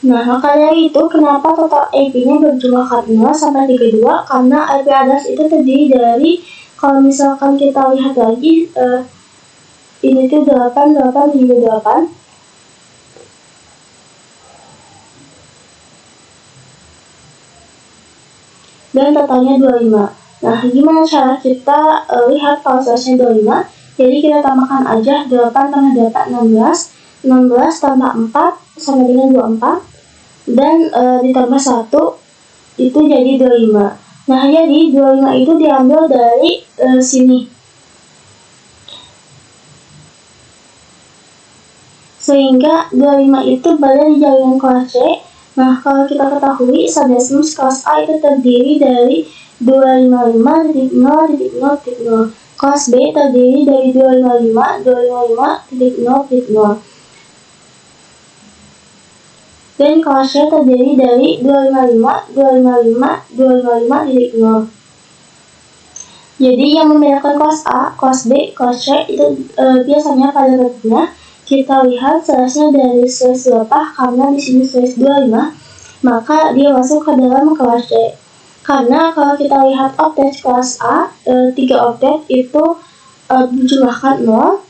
A: Nah, maka dari itu kenapa total IP-nya berjumlah 0 sampai 32? Karena IP address itu terdiri dari, kalau misalkan kita lihat lagi, ini tuh 8 dan totalnya 25. Nah, gimana cara kita lihat kalau selesai 25? Jadi kita tambahkan aja 8 tambah 8, 16, 16 tambah 4 sama dengan 24, dan ditambah 1 itu jadi 25. Nah, jadi 25 itu diambil dari sini, sehingga 25 itu berada di jaringan kelas C. Nah, kalau kita ketahui subnetwork kelas A itu terdiri dari 255.0.0.0. Kelas B terdiri dari 255.255.0.0. Dan kelas C terdiri dari 255.255.0. Jadi yang membedakan kelas A, kelas B, kelas C itu biasanya pada bentuknya kita lihat selasnya dari selas berapa, karena di sini selas 25, maka dia masuk ke dalam kelas C. Karena kalau kita lihat oktet kelas A, 3 oktet itu dijumlahkan 0.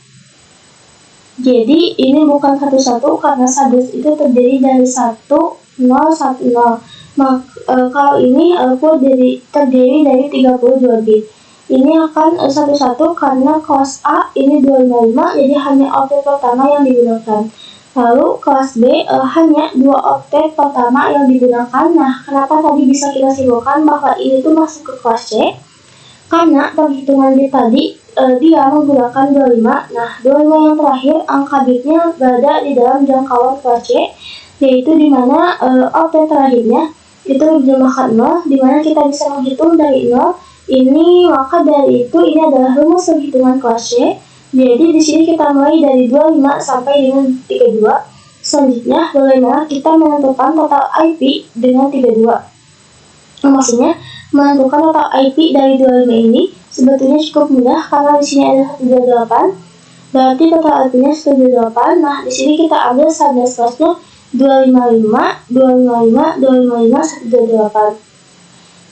A: Jadi ini bukan 11 karena subnet itu terdiri dari 1, 0, 1, 0. Kalau ini terdiri dari 32 bit. Ini akan 11 karena kelas A ini 255, jadi hanya oktet pertama yang digunakan. Lalu kelas B hanya 2 oktet pertama yang digunakan. Nah, kenapa tadi bisa kita simpulkan bahwa ini tuh masuk ke kelas C? Karena perhitungan bit tadi dia menggunakan 25. Nah, 25 yang terakhir angka bitnya berada di dalam jangkauan kelas C, yaitu dimana oktet terakhirnya itu berjumlah 0, dimana kita bisa menghitung dari 0. Ini maka dari itu ini adalah rumus perhitungan kelas C. Jadi di sini kita mulai dari 25 sampai dengan 32. Selanjutnya, bagaimana kita menentukan total IP dengan 32? Maksudnya, menentukan total IP dari 25 ini sebetulnya cukup mudah karena di sini ada 128. Berarti total IP-nya 128. Nah, di sini kita ambil subnet kelasnya 255, 255, 255, 128.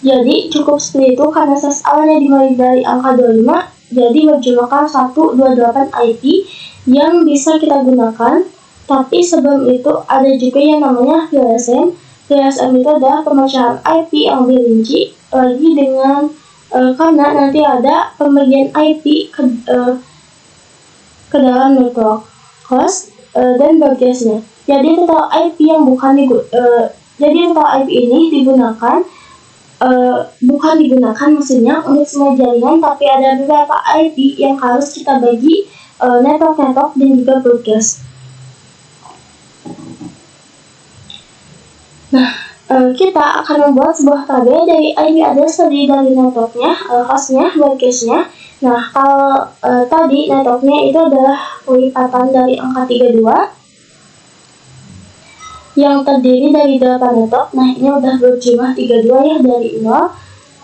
A: Jadi cukup seperti itu karena selas awalnya dimulai dari angka 25. Jadi berjumlahkan 128 IP yang bisa kita gunakan. Tapi sebelum itu ada juga yang namanya VLSM. VLSM itu adalah pemecahan IP yang lebih rinci lagi dengan karena nanti ada pembagian IP ke dalam network, host, dan broadcastnya. Jadi total IP yang total IP ini digunakan bukan digunakan maksudnya untuk semua jaringan, tapi ada beberapa IP yang harus kita bagi network dan juga broadcast. Nah, kita akan membuat sebuah tabel dari IP address terdiri dari networknya, hostnya, broadcastnya. Nah, kalau tadi networknya itu adalah lipatan dari angka 32 yang terdiri dari 8 network. Nah, ini udah berjumlah 32 ya, dari 0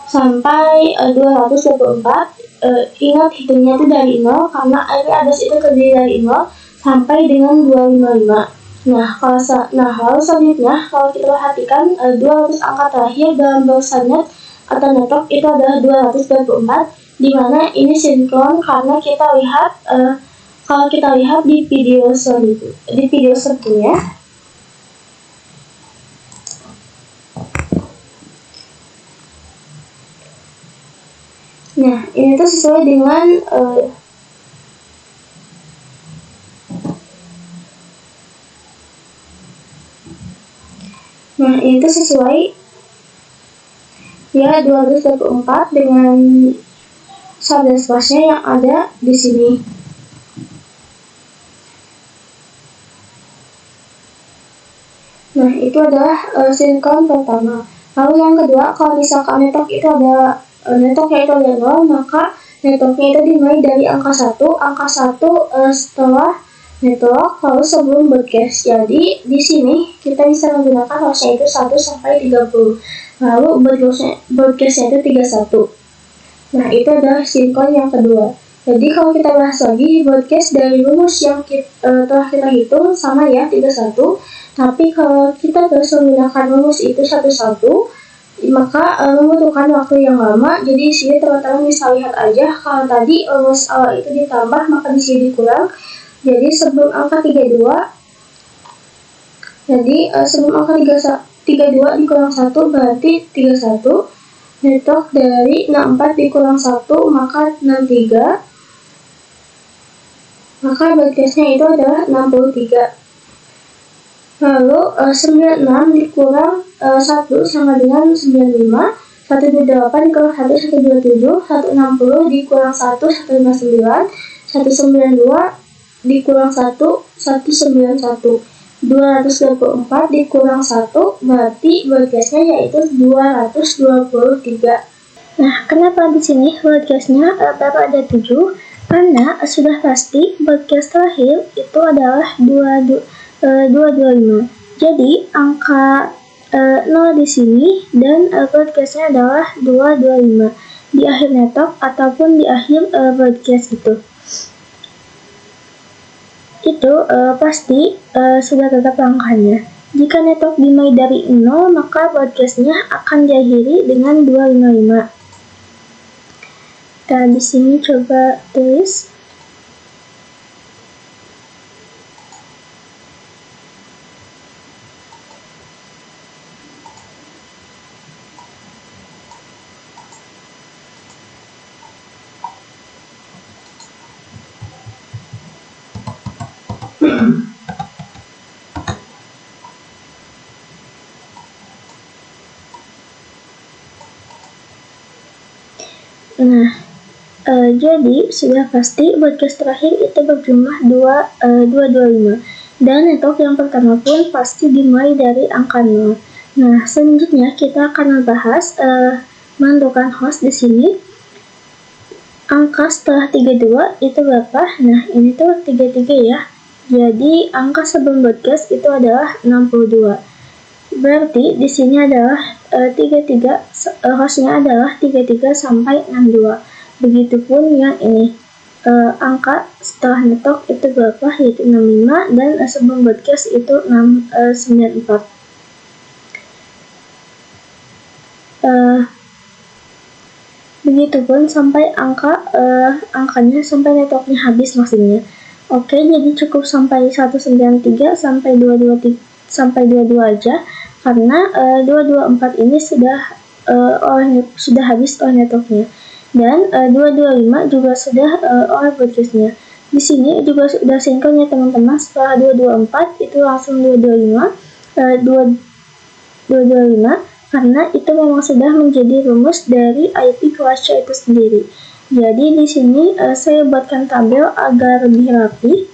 A: sampai 224. Ingat hitungnya itu dari 0 karena IP address itu terdiri dari 0 sampai dengan 255. Nah, lalu selanjutnya kalau kita perhatikan 200 angka terakhir dalam subnet atau network itu adalah 224, di mana ini sinkron karena kita lihat kalau kita lihat di video sebelumnya. Nah, ini tuh sesuai dengan ya 224 dengan subnet-nya yang ada di sini. Nah, itu adalah sinkron pertama. Lalu yang kedua, kalau misalkan network itu ada networknya itu ada 0, maka networknya itu dimulai dari angka 1 setelah network, lalu sebelum broadcast. Jadi di sini kita bisa menggunakan hostnya itu 1 sampai 30, lalu broadcastnya itu 31. Nah, itu adalah sinkron yang kedua. Jadi kalau kita bahas lagi, broadcast dari rumus yang telah kita hitung sama ya, 31. Tapi kalau kita terus menggunakan rumus itu satu-satu, maka membutuhkan waktu yang lama. Jadi di sini teman-teman bisa lihat aja, kalau tadi rumus awal itu ditambah, maka di sini dikurang. Jadi sebelum angka 32, sebelum angka 32 dikurang 1 berarti 31. Network dari 64 dikurang 1 maka 63. Maka broadcastnya itu adalah 63. Lalu 96 dikurang 1 sama dengan 95. 128 dikurang 1, 127. 160 dikurang 1, 159. 192 dikurang 1, 191. 224 dikurang 1 berarti broadcastnya yaitu 223. Nah, kenapa di sini broadcastnya baru ada 7? Karena sudah pasti broadcast terakhir itu adalah 225. Jadi angka 0 di sini dan broadcastnya adalah 225 di akhir network ataupun di akhir broadcast itu pasti sudah tetap angkanya. Jika network dimulai dari 0, maka broadcastnya akan diakhiri dengan 255. Nah, di sini coba tulis. Nah, jadi sudah pasti broadcast terakhir itu berjumlah 225 dan network yang pertama pun pasti dimulai dari angka 0. Nah, selanjutnya kita akan membahas menentukan host di sini. Angka setelah 32 itu berapa? Nah, ini tuh 33 ya. Jadi angka sebelum broadcast itu adalah 62. Berarti di sini adalah 33, hostnya adalah 33 sampai 62. Begitupun yang ini, angka setelah network itu berapa, yaitu 65, dan sebelum broadcast itu 94. Begitupun sampai angkanya sampai networknya habis maksudnya. Oke, jadi cukup sampai 193 sampai 223 sampai 22 aja, karena 224 ini sudah habis oleh networknya, dan 225 juga sudah oleh broadcastnya. Di sini juga sudah sinkron ya teman-teman. Setelah 224 itu langsung 225, karena itu memang sudah menjadi rumus dari IP kelas C itu sendiri. Jadi di sini saya buatkan tabel agar lebih rapi.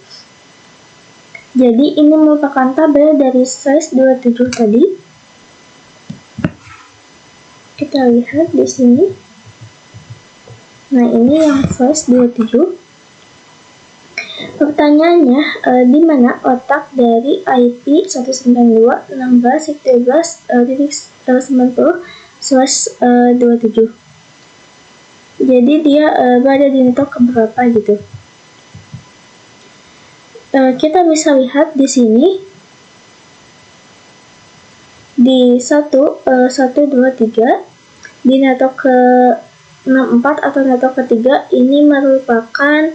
A: Jadi ini merupakan tabel dari size 27 tadi. Kita lihat di sini. Nah, ini yang size 27. Pertanyaannya, di mana otak dari IP 192.16.13.90/27? Jadi dia berada di network keberapa gitu. Kita bisa lihat di sini di 1, 2, 3 di network ke 64 atau network ketiga ini merupakan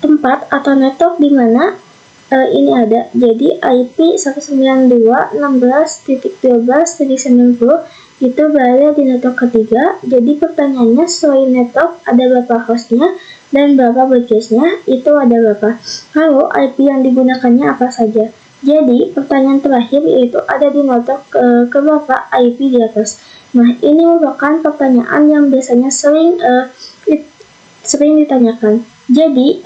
A: tempat atau network di mana ini ada. Jadi IP 192.16.12.90 itu berada di network ketiga. Jadi pertanyaannya, selain network ada berapa hostnya dan berapa broadcastnya, itu ada berapa. Lalu IP yang digunakannya apa saja. Jadi pertanyaan terakhir yaitu ada di network ke berapa IP di atas. Nah, ini merupakan pertanyaan yang biasanya sering ditanyakan. Jadi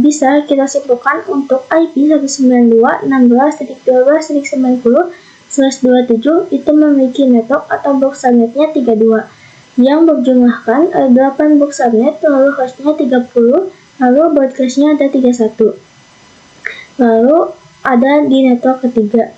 A: bisa kita simpulkan untuk IP 192.16.12.90/27 itu memiliki network atau box subnetnya 32 yang berjumlahkan 8 box subnet, lalu hostnya 30, lalu broadcastnya ada 31, lalu ada di network ketiga.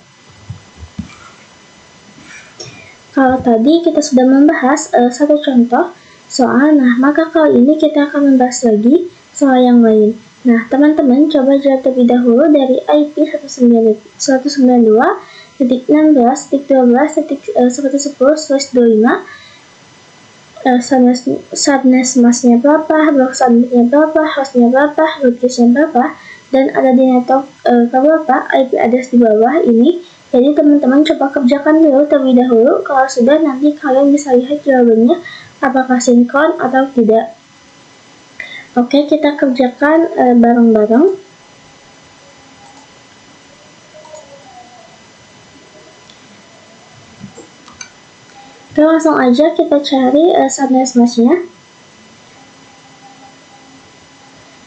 A: Kalau tadi kita sudah membahas satu contoh soal, nah maka kali ini kita akan membahas lagi soal yang lain. Nah, teman-teman coba jawab terlebih dahulu dari IP 192.16.12.10/25 subnet-nya berapa, box subnetnya berapa, hostnya berapa, broadcastnya berapa, dan ada di network berapa IP address di bawah ini. Jadi teman-teman coba kerjakan dulu terlebih dahulu. Kalau sudah, nanti kalian bisa lihat jawabannya apakah sinkron atau tidak. Oke, kita kerjakan bareng-bareng. Oke, langsung aja kita cari subnet-nya.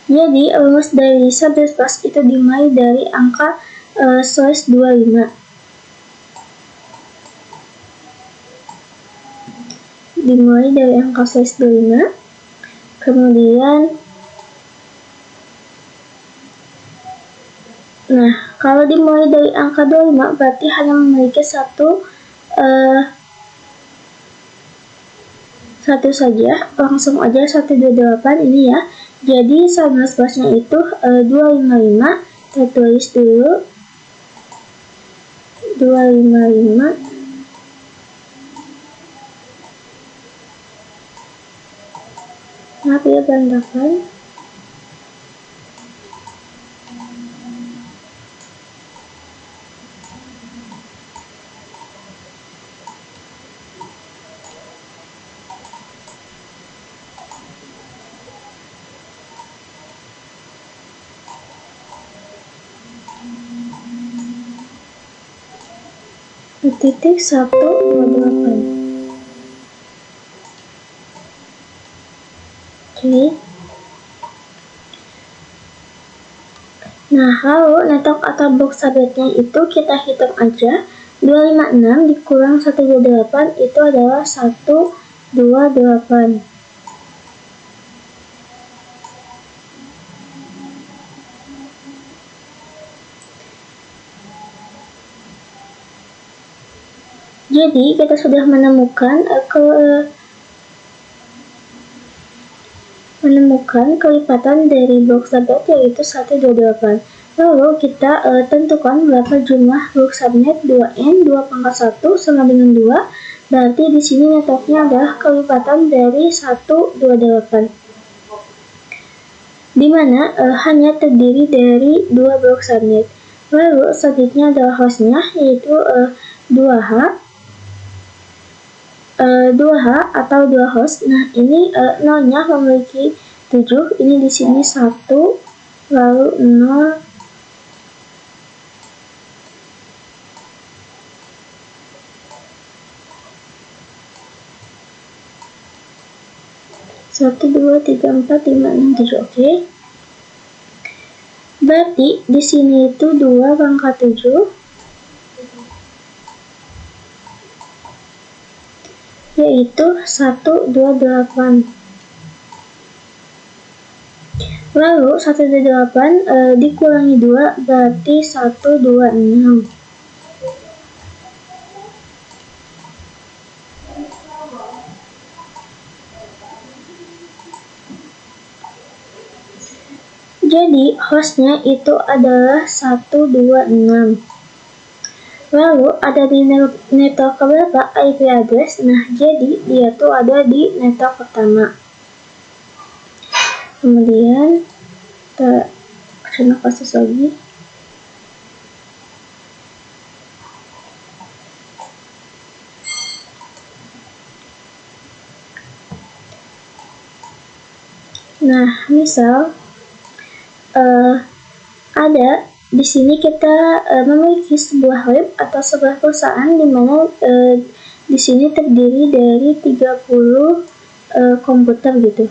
A: Jadi rumus dari subnet bus itu dimulai dari angka /25. Dimulai dari angka /25. Kemudian, nah kalau dimulai dari angka 25 berarti hanya memiliki satu saja, langsung aja 128 ini ya. Jadi subnet busnya itu 255, kita tulis dulu 255. Maaf ya berantakan. Titik 128. Oke. Nah, lalu network atau box subnetnya itu kita hitung aja. 256 dikurang 128 itu adalah 128. Jadi kita sudah menemukan kelipatan dari box subnet yaitu 128. Lalu kita tentukan berapa jumlah box subnet 2N 2/1 sama dengan 2. Berarti di sini networknya adalah kelipatan dari 128. Di mana hanya terdiri dari 2 box subnet. Lalu selanjutnya adalah hostnya yaitu 2H. 2H atau 2 host. Nah, ini nolnya memiliki 7, ini di sini 1, lalu 0, 1, 2, 3, 4, 5, 6, 7. Oke. Berarti di sini itu 2 pangkat 7 yaitu 128. Lalu 128 dikurangi 2 berarti 126. Jadi hostnya itu adalah 126. Lalu ada di network keberapa IP address? Nah, jadi dia tuh ada di network pertama. Kemudian kita coba kasus lagi. Nah, misal ada di sini kita memiliki sebuah web atau sebuah perusahaan di mana di sini terdiri dari 30 komputer gitu.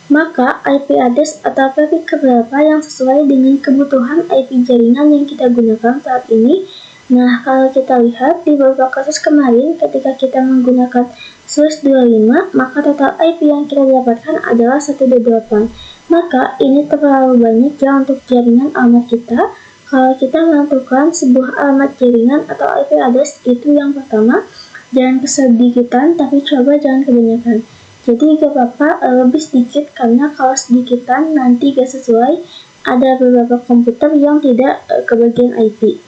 A: Maka IP address atau traffic keberapa yang sesuai dengan kebutuhan IP jaringan yang kita gunakan saat ini. Nah, kalau kita lihat di beberapa kasus kemarin ketika kita menggunakan /25, maka total IP yang kita dapatkan adalah 128. Maka ini terlalu banyak ya untuk jaringan alamat kita. Kalau kita menentukan sebuah alamat jaringan atau IP address, itu yang pertama, jangan kesedikitan, tapi coba jangan kebanyakan. Jadi gak apa-apa lebih sedikit, karena kalau sedikitan nanti gak sesuai, ada beberapa komputer yang tidak kebagian IP.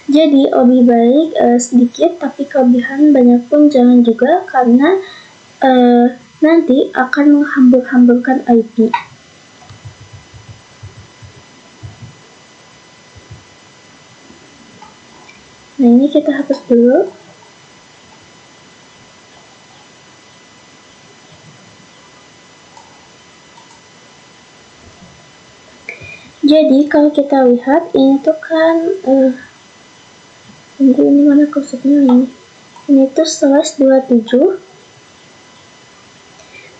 A: Jadi lebih baik sedikit, tapi kelebihan banyak pun jangan juga, karena nanti akan menghambur-hamburkan IP. Nah, ini kita hapus dulu. Jadi kalau kita lihat ini tuh kan ini mana kursornya ini tuh /27.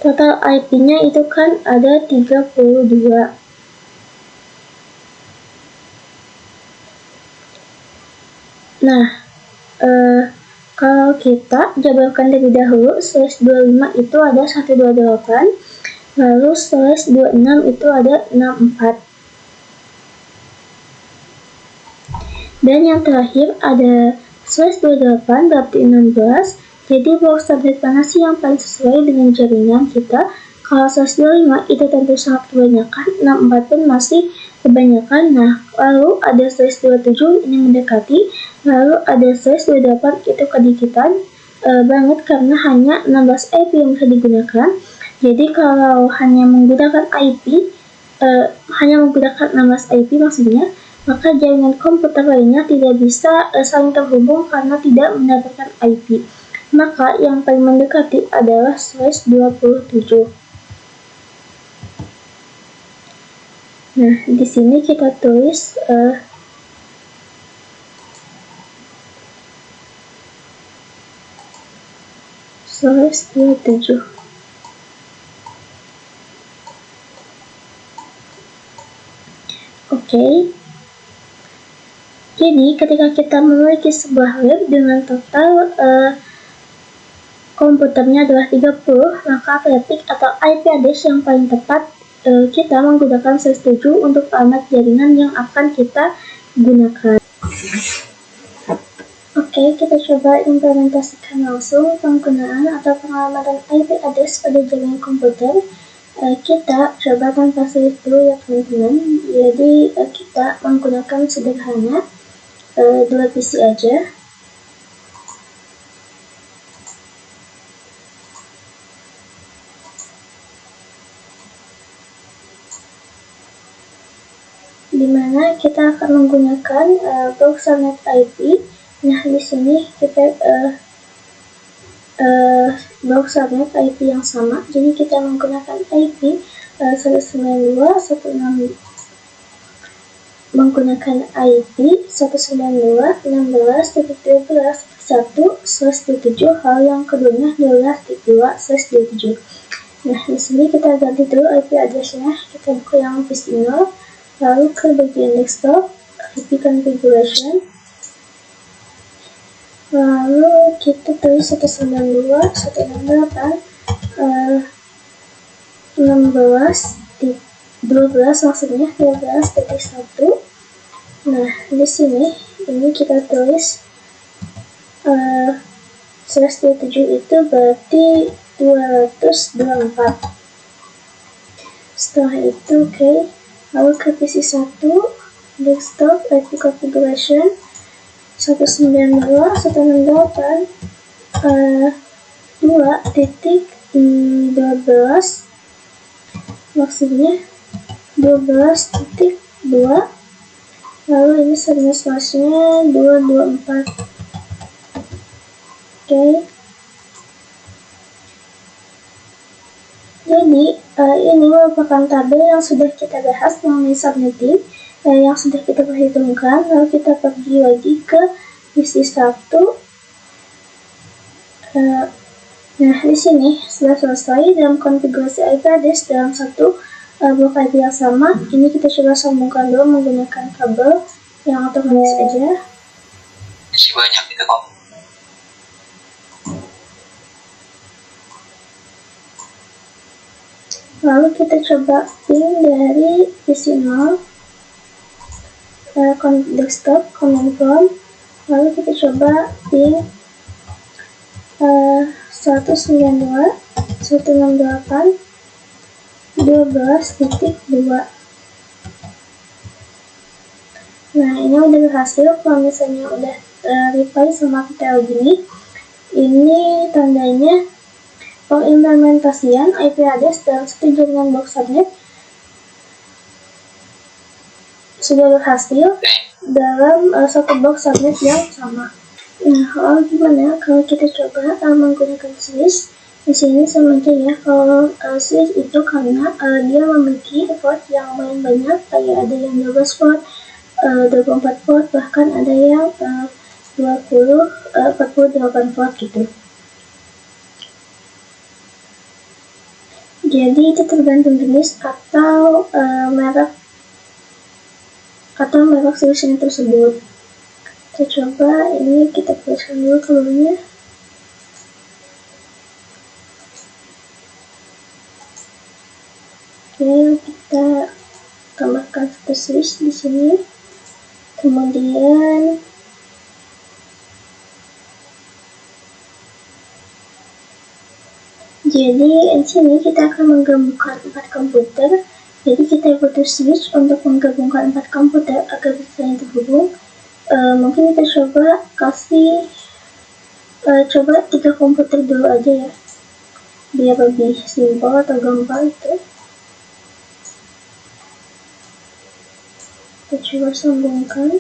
A: Total IP-nya itu kan ada 32. Nah, kalau kita jabarkan lebih dahulu, /25 itu ada 128, lalu /26 itu ada 64. Dan yang terakhir ada /28 berarti 16. Jadi box tablet mana sih yang paling sesuai dengan jaringan kita? Kalau /25 itu tentu sangat kebanyakan, 64 pun masih kebanyakan. Nah, lalu ada /27 ini mendekati, lalu ada /28 itu kedikitan banget karena hanya 16 IP yang bisa digunakan. Jadi kalau hanya menggunakan 16 IP maksudnya, maka jaringan komputer lainnya tidak bisa saling terhubung karena tidak mendapatkan IP. Maka yang paling mendekati adalah /27. Nah, di sini kita tulis /27. Oke. Jadi ketika kita memiliki sebuah web dengan total komputernya adalah 30, maka traffic atau IP address yang paling tepat kita menggunakan /7 untuk alamat jaringan yang akan kita gunakan. Oke, kita coba implementasikan langsung penggunaan atau pengamatan IP address pada jaringan komputer. Kita coba tanpa sulit dulu ya teman-teman. Jadi kita menggunakan sederhana 2 PC aja. Dimana kita akan menggunakan box subnet IP. Nah, di sini kita box subnet IP yang sama, jadi kita menggunakan IP 192.168 menggunakan IP 192.16.12.1/27, hal yang keduanya 12.2/27. Nah, di sini kita ganti dulu IP addressnya, kita buka yang PC0, lalu ke bagian desktop, IP configuration, lalu kita tulis 192.168 maksudnya 12.1. Nah, di sini ini kita tulis 1/27 itu berarti 224. Setelah itu lalu ke PC1 desktop IP configuration 192.2.12 maksudnya 12.2, lalu ini slash-nya 224. Jadi ini merupakan tabel yang sudah kita bahas mengenai subnetting, yang sudah kita perhitungkan. Lalu kita pergi lagi ke PC1. Nah, di sini sudah selesai dalam konfigurasi IP address dalam satu blok IP yang sama. Ini kita coba sambungkan dulu menggunakan kabel yang otomatis aja.
B: Masih banyak gitu kok.
A: Lalu kita coba ping dari PC0 desktop command prompt. Lalu kita coba ping 192.168.12.2. Nah, ini udah berhasil. Kalau misalnya udah reply sama kita gini, ini tandanya pengimplementasian IP address dalam satu jaringan box subnet sudah berhasil dalam satu box subnet yang sama. Nah, lalu gimana kalau kita coba menggunakan switch? Di sini sama aja ya. Kalau switch itu karena dia memiliki port yang lumayan banyak, kayak ada yang 12 port, 24 port, bahkan ada yang 48 port gitu. Jadi itu tergantung jenis atau merek solution tersebut. Kita coba ini, kita tuliskan dulu kabelnya. Kita tambahkan satu switch di sini. Kemudian jadi di sini kita akan menggabungkan 4 komputer. Jadi kita butuh switch untuk menggabungkan 4 komputer agar bisa terhubung. Mungkin kita coba kasih 3 komputer dulu aja ya, biar lebih simpel atau gampang itu. Kita coba sambungkan.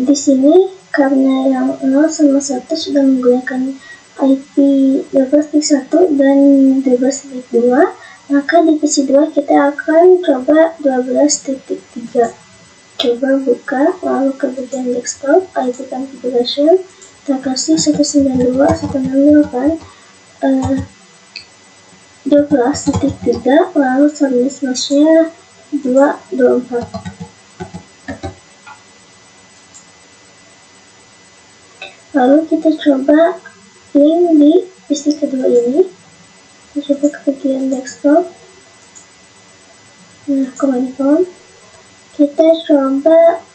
A: Di sini karena yang 0 sama 1 sudah menggunakan IP 12.1 dan 12.2, maka di PC2 kita akan coba 12.3. Coba buka, lalu ke bagian desktop, IP configuration, kita kasih 192.168.12.3, lalu subnet/nya 224. Lalu kita coba ping di PC kedua ini. Kita coba ke bagian desktop. Nah, command prompt. Kita coba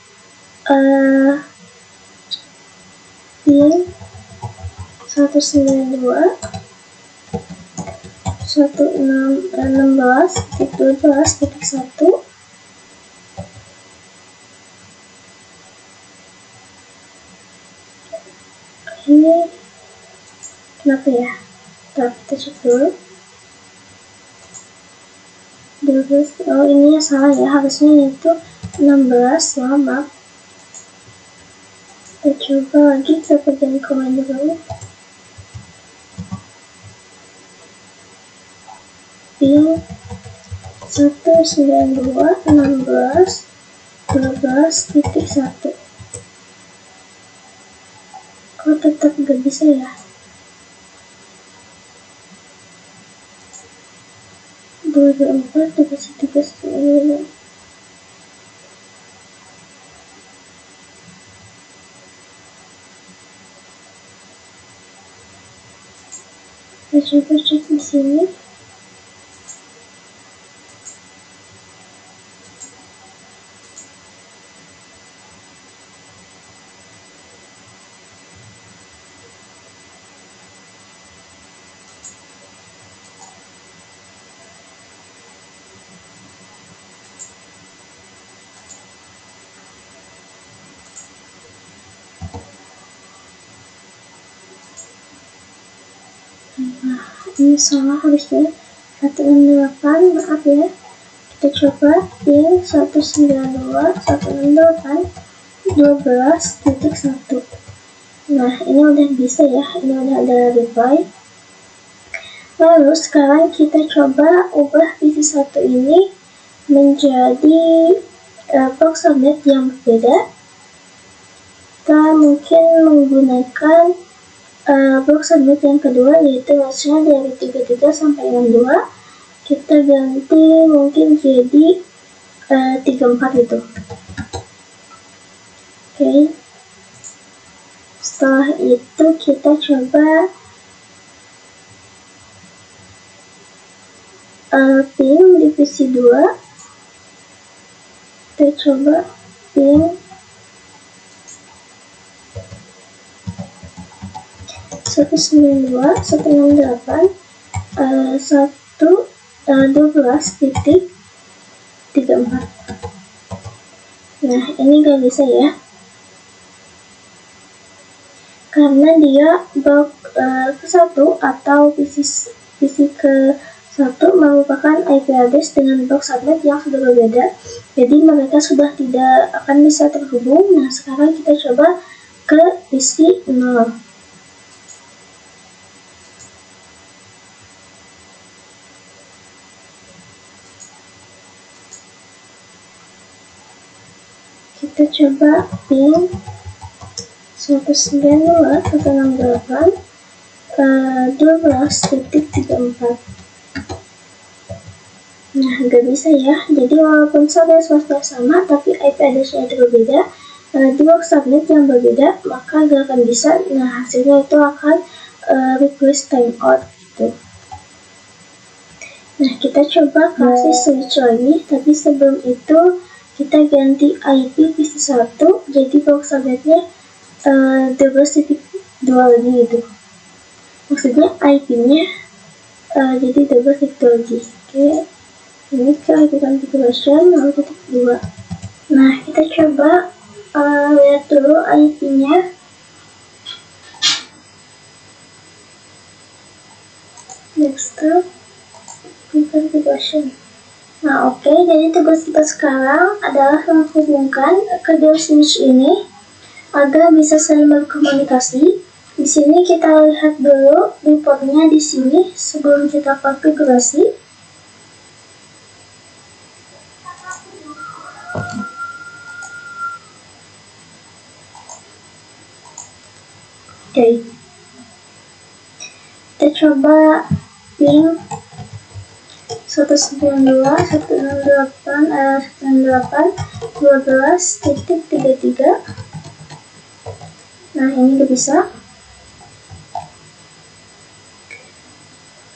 A: ping 192.168.12.3. 16.12.1. Ini kenapa ya? Kita cek dulu. 12. Oh, ini ya salah ya, harusnya itu 16 ya, maaf. Kita coba lagi, kita bagian komen dulu. Ping 192.16.12.1. Kok tetap gak bisa ya? 24 dikasih 39. Kita coba cek di sini. Nah, ini salah harusnya 168, maaf ya. Kita coba ping 192.168.12.1. Nah, ini udah bisa ya, ini udah ada reply. Lalu sekarang kita coba ubah PC1 ini menjadi box subnet yang berbeda. Kita mungkin menggunakan box subnet yang kedua, yaitu range-nya dari 33 sampai 62. Kita ganti mungkin jadi 34 itu. Oke. Setelah itu kita coba ping divisi 2. Kita coba ping 192.168.12.34. Nah, ini gak bisa ya, karena dia box ke-1 atau PC ke-1 merupakan IP address dengan box subnet yang sudah berbeda, jadi mereka sudah tidak akan bisa terhubung. Nah, sekarang kita coba ke PC 0. Kita coba ping 192.168.12.34. Nah, gak bisa ya. Jadi walaupun subnet sama, tapi IP address-nya itu berbeda, di box subnet yang berbeda, maka gak akan bisa. Nah, hasilnya itu akan request timeout gitu. Nah, kita coba kasih switch lagi, tapi sebelum itu kita ganti IP PC1 jadi box subnetnya 12.2 lagi gitu. Maksudnya IP-nya jadi 12.2 lagi. Oke. Ini ke IP configuration lalu titik 2. Nah, kita coba lihat dulu IP-nya. Next up, configuration. Nah, oke, jadi tugas kita sekarang adalah menghubungkan kedua switch ini agar bisa saling berkomunikasi. Di sini kita lihat dulu di portnya di sini sebelum kita konfigurasi. Oke. Kita coba ping 192.168.12.33. Nah, ini udah bisa.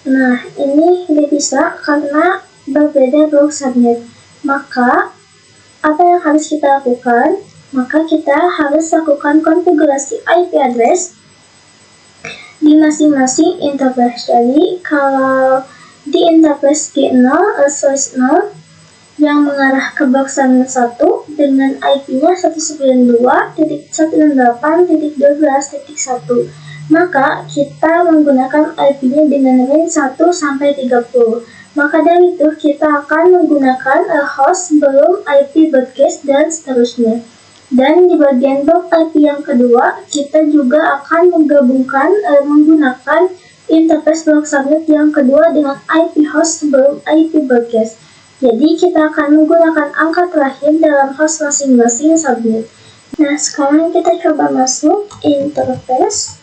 A: Nah, ini udah bisa karena berbeda box subnet. Maka, apa yang harus kita lakukan? Maka kita harus lakukan konfigurasi IP address di masing-masing interface. Jadi, kalau di interface G0 source 0 yang mengarah ke box subnet 1 dengan IP-nya 192.168.12.1. Maka kita menggunakan IP-nya dengan range 1 sampai 30. Maka dari itu kita akan menggunakan host sebelum IP broadcast dan seterusnya. Dan di bagian box IP yang kedua, kita juga akan menggunakan interface box subnet yang kedua dengan IP host sebelum IP broadcast. Jadi kita akan menggunakan angka terakhir dalam host masing-masing subnet. Nah, sekarang kita coba masuk interface.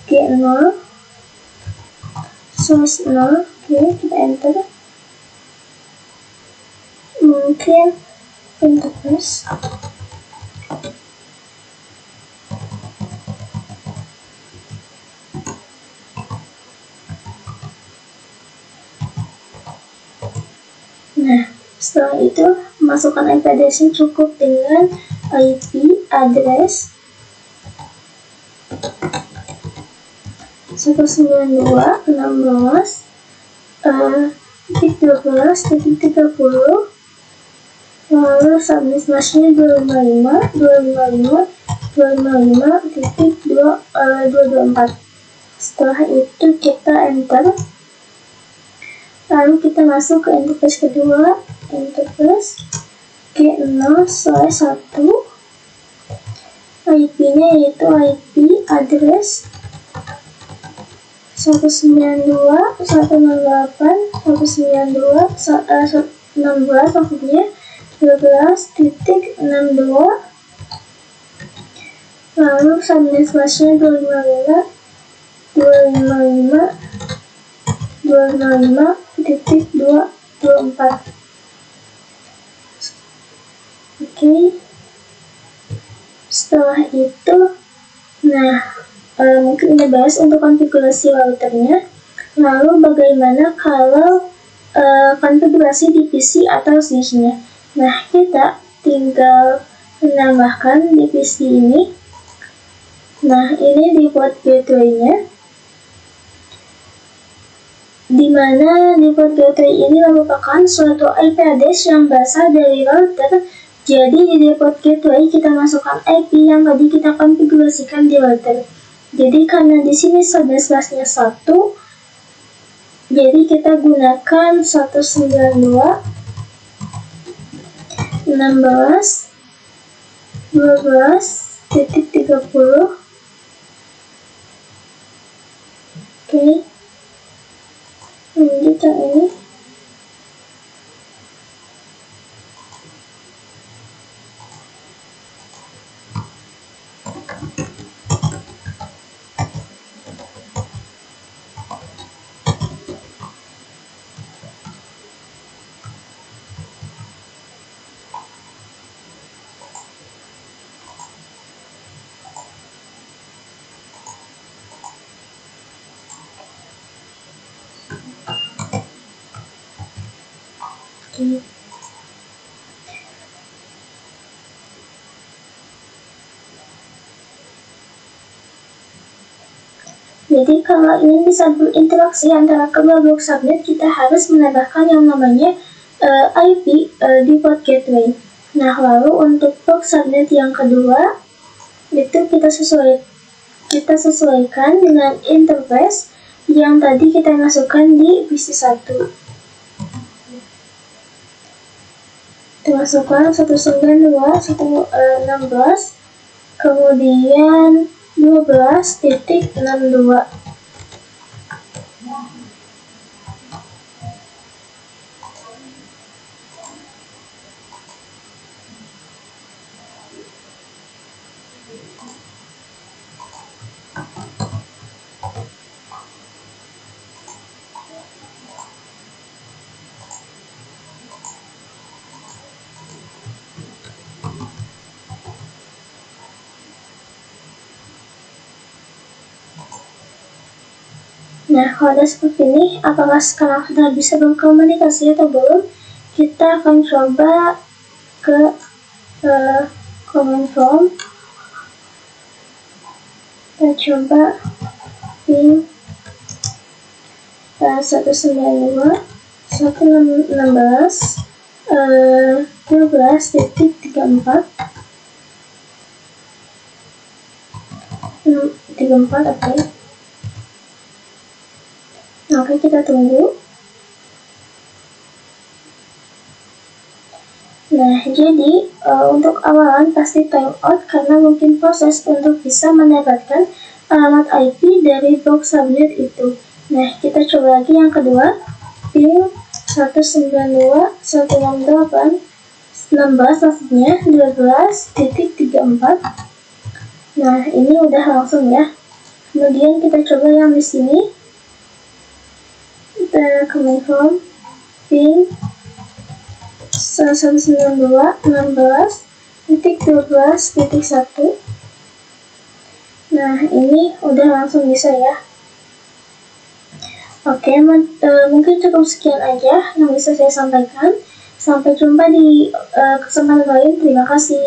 A: G0 source 0. Oke, kita enter. Mungkin interface Nah, setelah itu masukkan IP address-nya cukup dengan IP address 192.16.12.30, lalu subnet slash-nya 255.254. Setelah itu kita enter. Lalu kita masuk ke interface kedua, interface G0/1. IP-nya yaitu IP address 192.168.192.16 maksudnya 12.62. Lalu subnet slash-nya 255.254. Oke. Setelah itu, mungkin kita bahas untuk konfigurasi routernya. Lalu bagaimana kalau konfigurasi di PC atau switch-nya. Nah, kita tinggal menambahkan di PC ini. Nah, ini di port gateway-nya, di mana di port gateway ini merupakan suatu IP address yang berasal dari router. Jadi di default gateway kita masukkan IP yang tadi kita konfigurasikan di router. Jadi karena di sini subnet slash-nya 1, jadi kita gunakan 192.16.12.30. Oke. Lanjut yang ini. Jadi kalau ingin bisa berinteraksi antara kedua blok subnet, kita harus menambahkan yang namanya IP default gateway. Nah, lalu untuk blok subnet yang kedua itu kita sesuaikan dengan interface yang tadi kita masukkan di PC1. Kita masukkan 192.116, kemudian 12.62. Nah, kalau udah seperti ini, apakah sekarang sudah bisa berkomunikasi atau belum? Kita akan coba ke command prompt, kita coba ping 192.116.12.34 oke. Oke, kita tunggu. Nah, jadi untuk awalan pasti timeout karena mungkin proses untuk bisa mendapatkan alamat IP dari box subnet itu. Nah, kita coba lagi yang kedua, ping 192.168.16 maksudnya 12.34. Nah, ini udah langsung ya. Kemudian kita coba yang di sini, kita command prompt ping 192.16.12.1. Nah, ini udah langsung bisa ya. Oke, mungkin cukup sekian aja yang bisa saya sampaikan. Sampai jumpa di kesempatan lain. Terima kasih.